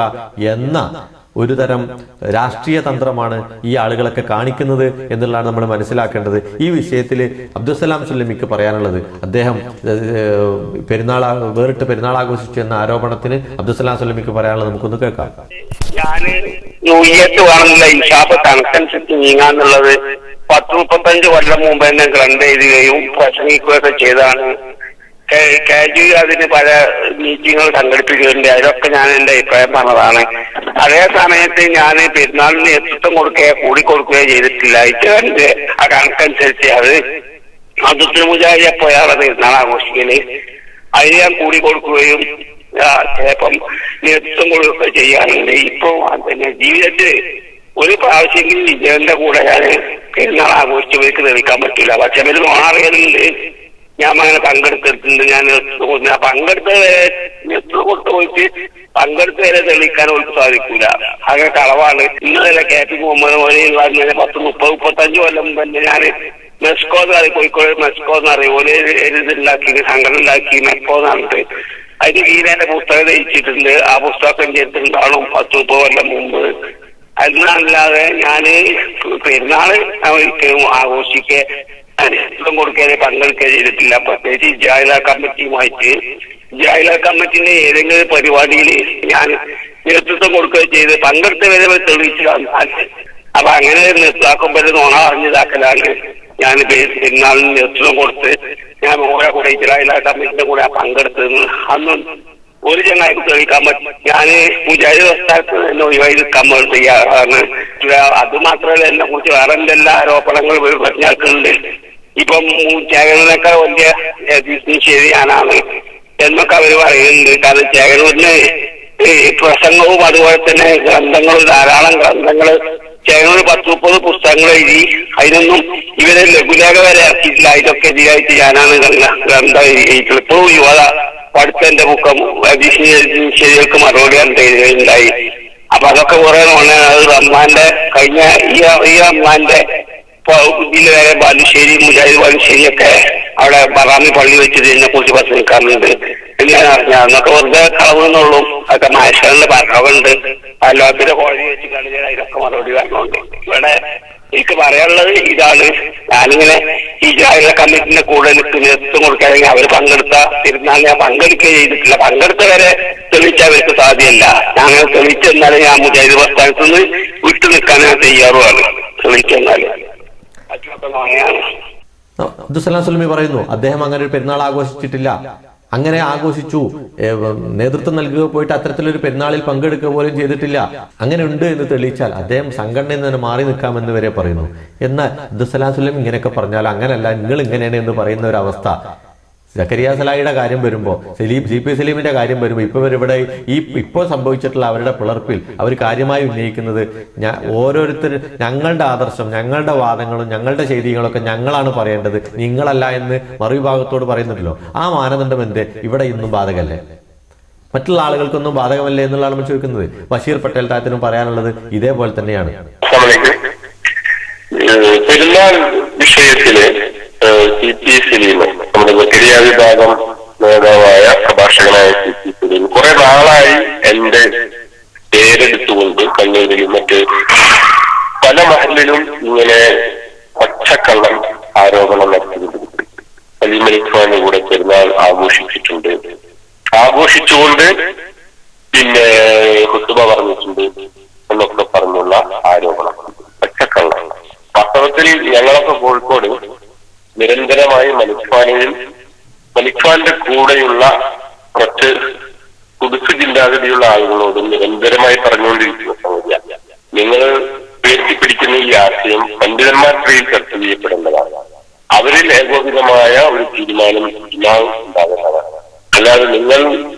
Speaker 1: എന്ന ഒരു തരം രാഷ്ട്രീയ തന്ത്രമാണ് ഈ ആളുകളൊക്കെ കാണിക്കുന്നത് എന്നുള്ളതാണ് നമ്മൾ മനസ്സിലാക്കേണ്ടത്. ഈ വിഷയത്തിൽ അബ്ദുസ്സലാം സുല്ലമിക്ക് പറയാനുള്ളത്, അദ്ദേഹം വേറിട്ട് പെരുന്നാൾ ആഘോഷിച്ചു എന്ന ആരോപണത്തിന് അബ്ദുസ്സലാം സുല്ലമിക്ക് പറയാനുള്ളത് നമുക്കൊന്ന് കേൾക്കാം.
Speaker 5: ഞാൻ കണക്കനുസരിച്ച് നീങ്ങാന്നുള്ളത് 10-35 കൊല്ലം മുമ്പ് തന്നെ ഗ്രന്ഥ എഴുതുകയും പ്രസംഗിക്കുകയൊക്കെ ചെയ്താണ്. അതിന് പല മീറ്റിങ്ങുകൾ സംഘടിപ്പിക്കുന്നുണ്ട്. അതിലൊക്കെ ഞാൻ എന്റെ അഭിപ്രായം പറഞ്ഞതാണ്. അതേ സമയത്ത് ഞാൻ പെരുന്നാളിന് നേതൃത്വം കൂടിക്കൊടുക്കുകയോ ചെയ്തിട്ടില്ല. ഇറ്റവന്റെ ആ കണക്കനുസരിച്ച് അത് അബ്ദുൽ മുജാഹിദ് എപ്പോഴാണ് പെരുന്നാൾ ആഘോഷിക്കല്, അതിന് ഞാൻ കൂടിക്കൊടുക്കുകയും ചിലപ്പം നേതൃത്വം കൊടുക്കുകയൊക്കെ ചെയ്യാറുണ്ട്. ഇപ്പൊ പിന്നെ ജീവിതത്തിൽ ഒരു പ്രാവശ്യമെങ്കിലും വിജയന്റെ കൂടെ ഞാൻ പെരുന്നാൾ ആഘോഷിച്ചവർക്ക് തെളിയിക്കാൻ പറ്റില്ല. പക്ഷെ അവർ മാറിയതുണ്ട്. ഞാൻ അങ്ങനെ പങ്കെടുത്തിട്ടുണ്ട്. ഞാൻ പോയിട്ട് പങ്കെടുത്ത വരെ തെളിയിക്കാൻ അവർക്ക് സാധിക്കില്ല. അങ്ങനെ കളവാണ്. ഇന്നലെ KP മുഹമ്മദ് മോനെയുള്ള 10-30-35 കൊല്ലം തന്നെ ഞാൻ മെസ്കോ എന്ന് പറയും, കോഴിക്കോട് മെസ്കോ എന്ന് പറയും, ഓല് ഇതുണ്ടാക്കി സംഘടന ഉണ്ടാക്കി മെസ്കോ എന്നിട്ട് അതിന് കീഴിലെ പുസ്തകം രചിച്ചിട്ടുണ്ട്. ആ പുസ്തകം ചെയ്തിട്ടുണ്ടാവണം 10-30 കൊല്ലം മുമ്പ്. അതിനല്ലാതെ ഞാന് പെരുന്നാള് ഒരിക്കലും ആഘോഷിക്കെ നേതൃത്വം കൊടുക്കാതെ പങ്കെടുക്കുക ചെയ്തിട്ടില്ല. പ്രത്യേകിച്ച് ജാഹില കമ്മിറ്റിയുമായിട്ട് ജാഹില കമ്മിറ്റിന്റെ ഏതെങ്കിലും പരിപാടിയിൽ ഞാൻ നേതൃത്വം കൊടുക്കുക ചെയ്ത് പങ്കെടുത്തവരെ തെളിയിച്ചു തന്നാൽ അപ്പൊ അങ്ങനെ നിർത്താക്കുമ്പോൾ നോണ അറിഞ്ഞതാക്കലാണ് ഞാൻ പെരുന്നാളിന് നേതൃത്വം കൊടുത്ത് ഞാൻ ഓരോ കൂടെ ജാഹില കമ്മിറ്റിന്റെ കൂടെ പങ്കെടുത്തതെന്ന് അന്നും ഒരു ചങ്ങായിക്ക് തെളിയിക്കാൻ പറ്റും. ഞാന് മുജാഹിദ് പ്രസ്ഥാനത്ത് തന്നെ ഒഴിവായി നിൽക്കാൻ തയ്യാറാണ്. അത് മാത്രമല്ല എന്നെ കുറിച്ച് വേറെ എന്തെല്ലാം ആരോപണങ്ങൾ പറഞ്ഞാക്കുന്നുണ്ട്. ഇപ്പം ചേകനൊക്കെ വലിയ ശരിയാനാണ് എന്നൊക്കെ അവര് പറയുന്നുണ്ട്. കാരണം ചേകനൂരിന് പ്രസംഗവും അതുപോലെ തന്നെ ഗ്രന്ഥങ്ങളും ധാരാളം ഗ്രന്ഥങ്ങള് ചേകനൂർ 10-30 പുസ്തകങ്ങൾ എഴുതി. അതിനൊന്നും ഇവരെ ലഘുലേഖ വരെ ഇറക്കിയിട്ടില്ല. അതിനൊക്കെ എതിരായിട്ട് ഞാനാണ് ഗ്രന്ഥം എഴുതിയിട്ടുള്ളത്. ഇപ്പോഴും യുവത പഠിത്തന്റെ മുഖം ശരികൾക്ക് മറുപടി ഉണ്ടായി. അപ്പൊ അതൊക്കെ കുറെ അത് റഹ്മാന്റെ കഴിഞ്ഞ ഈ റഹ്മാന്റെ ഇതിൽ വരെ ബാലുശ്ശേരി മുജാഹിദ് ബാലുശ്ശേരിയൊക്കെ അവിടെ ബറാമി പള്ളി വെച്ചിട്ട് ഇതിനെ കുറിച്ച് പ്രസംഗിക്കാറുണ്ട്. ഞാൻ അറിഞ്ഞ അന്നൊക്കെ വെറുതെ കളവെന്നുള്ളൂ. അതൊക്കെ മഹേശ്വരന്റെ ഭരണമുണ്ട്. അല്ലാത്തിന്റെ കോടതി വെച്ച് കളിച്ചാൽ അതിനൊക്കെ മറുപടി വരണുണ്ട്. ഇവിടെ എനിക്ക് പറയാനുള്ളത് ഇതാണ്. ഞാനിങ്ങനെ ഈ ജാഹില കമ്മിറ്റിന്റെ കൂടെ നേതൃത്വം കൊടുക്കുകയാണെങ്കിൽ അവർ പങ്കെടുത്ത തിരുനാൾ ഞാൻ പങ്കെടുക്കുകയും ചെയ്തിട്ടില്ല. പങ്കെടുത്തവരെ തെളിയിച്ചാൽ അവർക്ക് സാധ്യമല്ല. ഞാൻ അങ്ങനെ തെളിയിച്ചെന്നാലും ഞാൻ മുജാഹിദ് പ്രസ്ഥാനത്ത് നിന്ന് വിട്ടു നിൽക്കാൻ ഞാൻ തയ്യാറുമാണ്. തെളിയിച്ചെന്നാല്
Speaker 1: അബ്ദുസ്സലാം സുലമി പറയുന്നു അദ്ദേഹം അങ്ങനെ ഒരു പെരുന്നാൾ ആഘോഷിച്ചിട്ടില്ല. അങ്ങനെ ആഘോഷിച്ചു നേതൃത്വം നൽകുക പോയിട്ട് അത്തരത്തിലൊരു പെരുന്നാളിൽ പങ്കെടുക്കുക പോലും ചെയ്തിട്ടില്ല. അങ്ങനെ ഉണ്ട് എന്ന് തെളിയിച്ചാൽ അദ്ദേഹം സംഘടനയിൽ നിന്ന് തന്നെ മാറി നിൽക്കാമെന്ന് വരെ പറയുന്നു. എന്നാൽ അബ്ദുസ്സലാം സുലമി ഇങ്ങനെയൊക്കെ പറഞ്ഞാൽ അങ്ങനല്ല, നിങ്ങൾ ഇങ്ങനെയാണ് എന്ന് പറയുന്ന ഒരു അവസ്ഥ. സക്കരിയ സലാഹിയുടെ കാര്യം വരുമ്പോൾ, CP സലീമിന്റെ കാര്യം വരുമ്പോൾ, ഇവിടെ ഇപ്പോൾ സംഭവിച്ചിട്ടുള്ള അവരുടെ പിളർപ്പിൽ അവർ കാര്യമായി ഉന്നയിക്കുന്നത് ഓരോരുത്തർ ഞങ്ങളുടെ ആദർശം, ഞങ്ങളുടെ വാദങ്ങളും ഞങ്ങളുടെ ചെയ്തികളൊക്കെ ഞങ്ങളാണ് പറയേണ്ടത്, നിങ്ങളല്ല എന്ന് മറുവിഭാഗത്തോട് പറയുന്നുണ്ടല്ലോ. ആ മാനദണ്ഡം എന്ത് ഇവിടെ ഇന്നും ബാധകല്ലേ? മറ്റുള്ള ആളുകൾക്കൊന്നും ബാധകമല്ലേ എന്നുള്ളതാണ് നമ്മൾ ചോദിക്കുന്നത്. ബഷീർ പട്ടേൽ താഴത്തിനും പറയാനുള്ളത് ഇതേപോലെ തന്നെയാണ്.
Speaker 6: പെരുന്നാൾ വിഷയത്തില് CP സലീം നമ്മുടെ സക്കരിയ വിഭാഗം നേതാവായ പ്രഭാഷകനായ CP സലീം കുറെ നാളായി എന്റെ പേരെടുത്തുകൊണ്ട് കണ്ണൂരിലും മറ്റ് പല മഹലിലും ഇങ്ങനെ പച്ചക്കള്ളം ആരോപണം നടത്തിയിട്ടുണ്ട്. സലീം അലിഖാന്റെ കൂടെ പെരുന്നാൾ ആഘോഷിച്ചിട്ടുണ്ട്, ആഘോഷിച്ചുകൊണ്ട് പിന്നെ ഖുതുബ പറഞ്ഞിട്ടുണ്ട് എന്നൊക്കെ പറഞ്ഞുള്ള ആരോപണം, പച്ചക്കള്ളം. വാസ്തവത്തിൽ ഞങ്ങളൊക്കെ കോഴിക്കോട് നിരന്തരമായി മലിഖാന്റെ കൂടെയുള്ള കുറച്ച് കുടുസ് ചിന്താഗതിയുള്ള ആളുകളോടും നിരന്തരമായി പറഞ്ഞുകൊണ്ടിരിക്കുന്ന സംഗതിയാണ്. നിങ്ങൾ ഉയർത്തിപ്പിടിക്കുന്ന ഈ ആശയം പണ്ഡിതന്മാർക്കിടയിൽ ചർച്ച ചെയ്യപ്പെടേണ്ടതാണ്. അവരിൽ ഏകോപിതമായ ഒരു തീരുമാനം ഉണ്ടാകുന്നതാണ്. അല്ലാതെ നിങ്ങൾ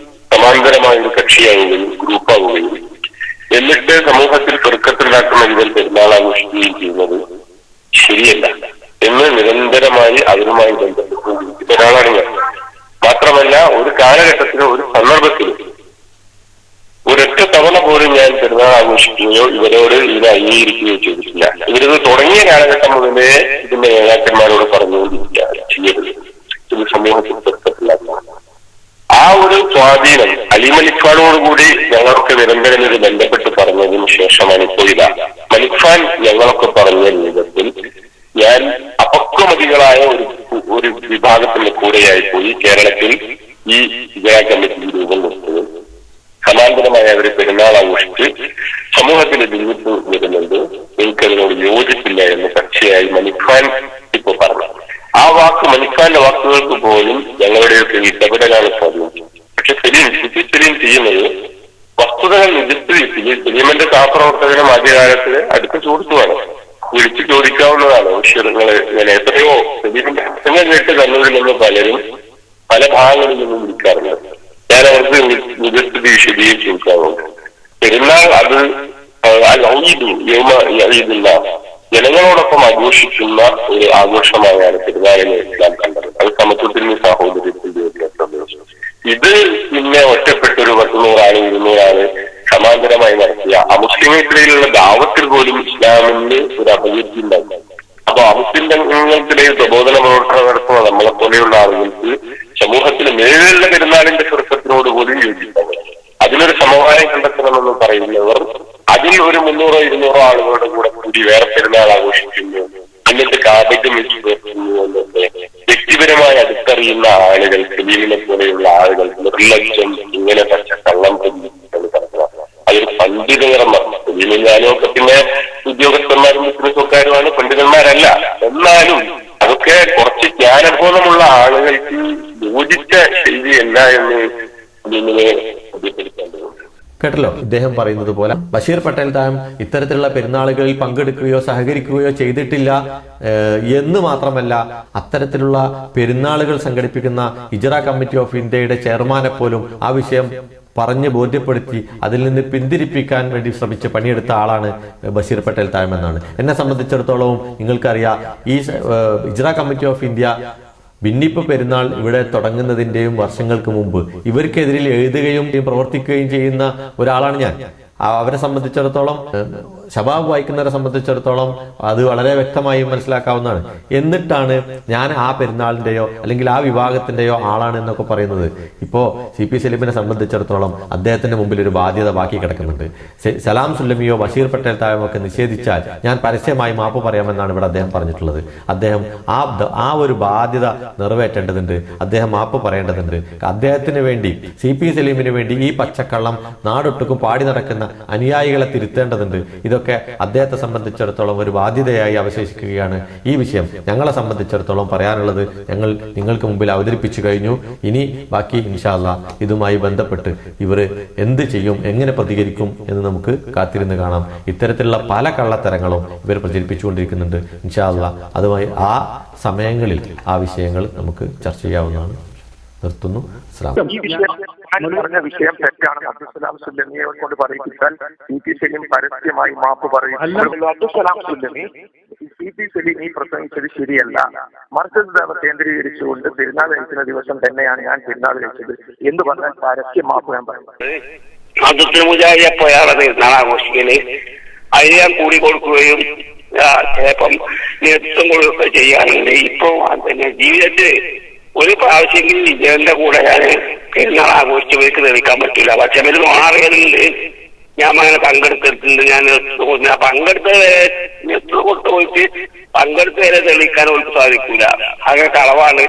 Speaker 6: സമാന്തരമായ ഒരു കക്ഷിയാവുകയും ഗ്രൂപ്പാവുകയും എന്നിട്ട് സമൂഹത്തിൽ പെറുക്കത്തുണ്ടാക്കുന്ന വിധം പെരുന്നാൾ ആഘോഷിക്കുകയും ചെയ്യുന്നത് ശരിയല്ല എന്ന് നിരന്തരമായി അതിനുമായി ബന്ധപ്പെട്ടുകൊണ്ടിരിക്കുന്ന ഒരാളാണ് ഞാൻ. മാത്രമല്ല ഒരു കാലഘട്ടത്തിലും ഒരു സന്ദർഭത്തിലും ഒരൊറ്റ തവണ പോലും ഞാൻ പെരുന്നാൾ ആഘോഷിക്കുകയോ ഇവരോട് ഇത് അംഗീകരിക്കുകയോ ചെയ്തിട്ടില്ല. ഇവരിത് തുടങ്ങിയ കാലഘട്ടം മുതലേ ഇതിന്റെ നേതാക്കന്മാരോട് പറഞ്ഞുകൊണ്ടിരിക്കുകയാണ് ചെയ്യരുത്, ഇത് സമൂഹത്തിൽ പെറുക്കത്തില്ലാത്ത. ആ ഒരു സ്വാധീനം അലി മലിഖാനോടുകൂടി ഞങ്ങളൊക്കെ നിരന്തരം ഇത് ബന്ധപ്പെട്ട് പറഞ്ഞതിന് ശേഷമാണ് ഇപ്പോൾ ഇതാ മലിഖാൻ ഞങ്ങളൊക്കെ പറഞ്ഞ രൂപത്തിൽ ഞാൻ അപക്വമതികളായ ഒരു വിഭാഗത്തിന്റെ കൂടെയായി പോയി കേരളത്തിൽ ഈ വിജയ കമ്മിറ്റി രൂപം കൊടുത്തത്. സമാന്തരമായ അവരെ പെരുന്നാൾ ആഘോഷിച്ച് സമൂഹത്തിൽ ഭിന്നിപ്പ് വരുന്നുണ്ട്, എനിക്കതിനോട് യോജിപ്പില്ല എന്ന് പച്ചയായി മലിഖാൻ ഇപ്പൊ പറഞ്ഞു. ആ വാക്ക് മലിഖാന്റെ വാക്കുകൾക്ക് പോലും ഞങ്ങളുടെയൊക്കെ ഇടപെടലാണ് സ്വാധീനിച്ചത്. പക്ഷെ സലീം ചെയ്യുന്നത് വസ്തുതകൾ നിജസ്ഥിതി സലീമിന്റെ സഹപ്രവർത്തകനും ആദ്യകാലത്ത് അടുത്ത സുഹൃത്തുമാണ്, വിളിച്ചു ചോദിക്കാവുന്നതാണ്. വിഷയങ്ങൾ ഇങ്ങനെ എത്രയോ സലീമിന്റെ പ്രസംഗം കേട്ട് കണ്ണൂരിൽ നിന്ന് പലരും പല ഭാഗങ്ങളിൽ നിന്നും വിളിക്കാറുണ്ട്. ഞാൻ അവർക്ക് നിജസ്ഥിതി വിശദീകരിച്ച് ചോദിക്കാറുണ്ട്. പെരുന്നാൾ അത് ജനങ്ങളോടൊപ്പം ആഘോഷിക്കുന്ന ഒരു ആഘോഷമായാണ് പെരുന്നാളിനെ ഇസ്ലാം കണ്ടത്. അത് സമത്വത്തിന് സാഹോദര്യത്തിന്റെ സന്ദേശം. ഇത് പിന്നെ ഒറ്റപ്പെട്ടൊരു 100 ആള് 200 ആള് സമാന്തരമായി നടത്തിയ അമുസ്ലിങ്ങൾക്കിടയിലുള്ള ദാവത്തിൽ പോലും ഇസ്ലാമിന് ഒരു അപകീർത്തി ഉണ്ടായി. അപ്പൊ അമുസ്ലിങ്ങൾക്കിടയിൽ പ്രബോധന പ്രവർത്തനം നടത്തുന്ന നമ്മളെ പോലെയുള്ള ആളുകൾക്ക് സമൂഹത്തിന് മേലുള്ള പെരുന്നാളിന്റെ സ്വർഗത്തിനോട് പോലും യോജിക്കാൻ അതിനൊരു സമവായം കണ്ടെത്തണമെന്ന് പറയുന്നവർ അതിൽ ഒരു 300-200 ആളുകളുടെ കൂടെ കൂടി വേറെ പെരുന്നാൾ ആഘോഷിക്കുന്നു, എന്നിട്ട് കാബയ്ക്ക് വെച്ച് ചേർക്കുന്നു എന്നൊക്കെ വ്യക്തിപരമായി അടുത്തറിയുന്ന ആളുകൾ, സലീമിനെ പോലെയുള്ള ആളുകൾ നിർലക്ഷ്യം ഇങ്ങനെ പച്ച കള്ളം പൊന്നിക്കുന്നത് നടത്തുക. അതൊരു പണ്ഡിതകരമാണ്. സലീമിൽ ഞാനൊക്കെ പിന്നെ ഉദ്യോഗസ്ഥന്മാരും ബിസിനസ്സുകാരുമാണ്, പണ്ഡിതന്മാരല്ല. എന്നാലും അതൊക്കെ കുറച്ച് ജ്ഞാനബോധമുള്ള ആളുകൾക്ക് യോജിച്ച ശൈലിയല്ല എന്ന് സലീമിനെ ബോധ്യപ്പെടുത്തേണ്ടതുണ്ട്.
Speaker 1: കേട്ടല്ലോ ഇദ്ദേഹം പറയുന്നത് പോലെ ബഷീർ പട്ടേൽ താൻ ഇത്തരത്തിലുള്ള പെരുന്നാളുകളിൽ പങ്കെടുക്കുകയോ സഹകരിക്കുകയോ ചെയ്തിട്ടില്ല എന്ന് മാത്രമല്ല, അത്തരത്തിലുള്ള പെരുന്നാളുകൾ സംഘടിപ്പിക്കുന്ന ഹിജ്റ കമ്മിറ്റി ഓഫ് ഇന്ത്യയുടെ ചെയർമാനെ പോലും ആ വിഷയം പറഞ്ഞ് ബോധ്യപ്പെടുത്തി അതിൽ നിന്ന് പിന്തിരിപ്പിക്കാൻ വേണ്ടി ശ്രമിച്ച് പണിയെടുത്ത ആളാണ് ബഷീർ പട്ടേൽ തായം എന്നാണ്. എന്നെ സംബന്ധിച്ചിടത്തോളം നിങ്ങൾക്കറിയാം, ഈ ഹിജ്റ കമ്മിറ്റി ഓഫ് ഇന്ത്യ ഭിന്നിപ്പ് പെരുന്നാൾ ഇവിടെ തുടങ്ങുന്നതിന്റെയും വർഷങ്ങൾക്ക് മുമ്പ് ഇവർക്കെതിരിൽ എഴുതുകയും പ്രവർത്തിക്കുകയും ചെയ്യുന്ന ഒരാളാണ് ഞാൻ. അവരെ സംബന്ധിച്ചിടത്തോളം, ശബാബ് വായിക്കുന്നവരെ സംബന്ധിച്ചിടത്തോളം അത് വളരെ വ്യക്തമായി മനസ്സിലാക്കാവുന്നതാണ്. എന്നിട്ടാണ് ഞാൻ ആ പെരുന്നാളിന്റെയോ അല്ലെങ്കിൽ ആ വിഭാഗത്തിന്റെയോ ആളാണ് എന്നൊക്കെ പറയുന്നത്. ഇപ്പോ CP സലീമിനെ സംബന്ധിച്ചിടത്തോളം അദ്ദേഹത്തിന്റെ മുമ്പിൽ ഒരു ബാധ്യത ബാക്കി കിടക്കുന്നുണ്ട്. സലാം സുല്ലമിയോ ബഷീർ പട്ടേൽ തായമോ ഒക്കെ നിഷേധിച്ചാൽ ഞാൻ പരസ്യമായി മാപ്പ് പറയാമെന്നാണ് ഇവിടെ അദ്ദേഹം പറഞ്ഞിട്ടുള്ളത്. അദ്ദേഹം ആ ഒരു ബാധ്യത നിറവേറ്റേണ്ടതുണ്ട്. അദ്ദേഹം മാപ്പ് പറയേണ്ടതുണ്ട്. അദ്ദേഹത്തിന് വേണ്ടി, CP സലീമിന് വേണ്ടി ഈ പച്ചക്കള്ളം നാടൊട്ടുക്കും പാടി നടക്കുന്ന അനുയായികളെ തിരുത്തേണ്ടതുണ്ട്. ഇതൊക്കെ അദ്ദേഹത്തെ സംബന്ധിച്ചിടത്തോളം ഒരു ബാധ്യതയായി അവശേഷിക്കുകയാണ്. ഈ വിഷയം ഞങ്ങളെ സംബന്ധിച്ചിടത്തോളം പറയാനുള്ളത് ഞങ്ങൾ നിങ്ങൾക്ക് മുമ്പിൽ അവതരിപ്പിച്ചു കഴിഞ്ഞു. ഇനി ബാക്കി ഇൻഷാ അല്ലാഹ് ഇതുമായി ബന്ധപ്പെട്ട് ഇവർ എന്ത് ചെയ്യും, എങ്ങനെ പ്രതികരിക്കും എന്ന് നമുക്ക് കാത്തിരുന്ന് കാണാം. ഇത്തരത്തിലുള്ള പല കള്ളത്തരങ്ങളും ഇവർ പ്രചരിപ്പിച്ചുകൊണ്ടിരിക്കുന്നുണ്ട്. ഇൻഷാ അല്ലാഹ് അതുമായി ആ സമയങ്ങളിൽ ആ വിഷയങ്ങൾ നമുക്ക് ചർച്ച ചെയ്യാവുന്നതാണ്. നിർത്തുന്നു.
Speaker 4: ഈ വിഷയം ഞാൻ പറഞ്ഞ വിഷയം തെറ്റാണ്. അബ്ദുസലാം സുല്ലമിയെ കൊണ്ട് പറയിപ്പിച്ചാൽ CP സലീം പരസ്യമായി മാപ്പ് പറയും. അബ്ദുസലാം സുല്ലമി CP സലീം ഈ പ്രസംഗിച്ചത് ശരിയല്ല. മർക്കസ് ദേവ കേന്ദ്രീകരിച്ചുകൊണ്ട് പെരുന്നാൾ കഴിക്കുന്ന ദിവസം തന്നെയാണ് ഞാൻ പെരുന്നാൾ കഴിച്ചത് എന്ന് പറഞ്ഞാൽ പരസ്യ മാപ്പ് ഞാൻ പറയുന്നത്.
Speaker 5: അബ്ദുൽ മുജാഹിദ് എപ്പോഴാണ് പെരുന്നാൾ ആഘോഷിക്കല്, അതിന് ഞാൻ കൂടി കൊടുക്കുകയും ചിലപ്പം നേതൃത്വം കൊടുക്കുകയൊക്കെ ചെയ്യാറുണ്ട്. ഇപ്പൊ പിന്നെ ജീവിതത്തിൽ ഒരു പ്രാവശ്യമെങ്കിലും വിജയന്റെ കൂടെ ഞാൻ പെരുന്നാൾ ആഘോഷിച്ചവർക്ക് തെളിയിക്കാൻ പറ്റില്ല. പക്ഷെ അവർ മാറിയതുണ്ട്, ഞാൻ അങ്ങനെ പങ്കെടുത്തിട്ടുണ്ട്. ഞാൻ പങ്കെടുത്ത കൊടുത്ത് പോയിട്ട് പങ്കെടുത്തവരെ തെളിയിക്കാൻ അവർക്ക് സാധിക്കൂല. അങ്ങനെ കളവാണ്.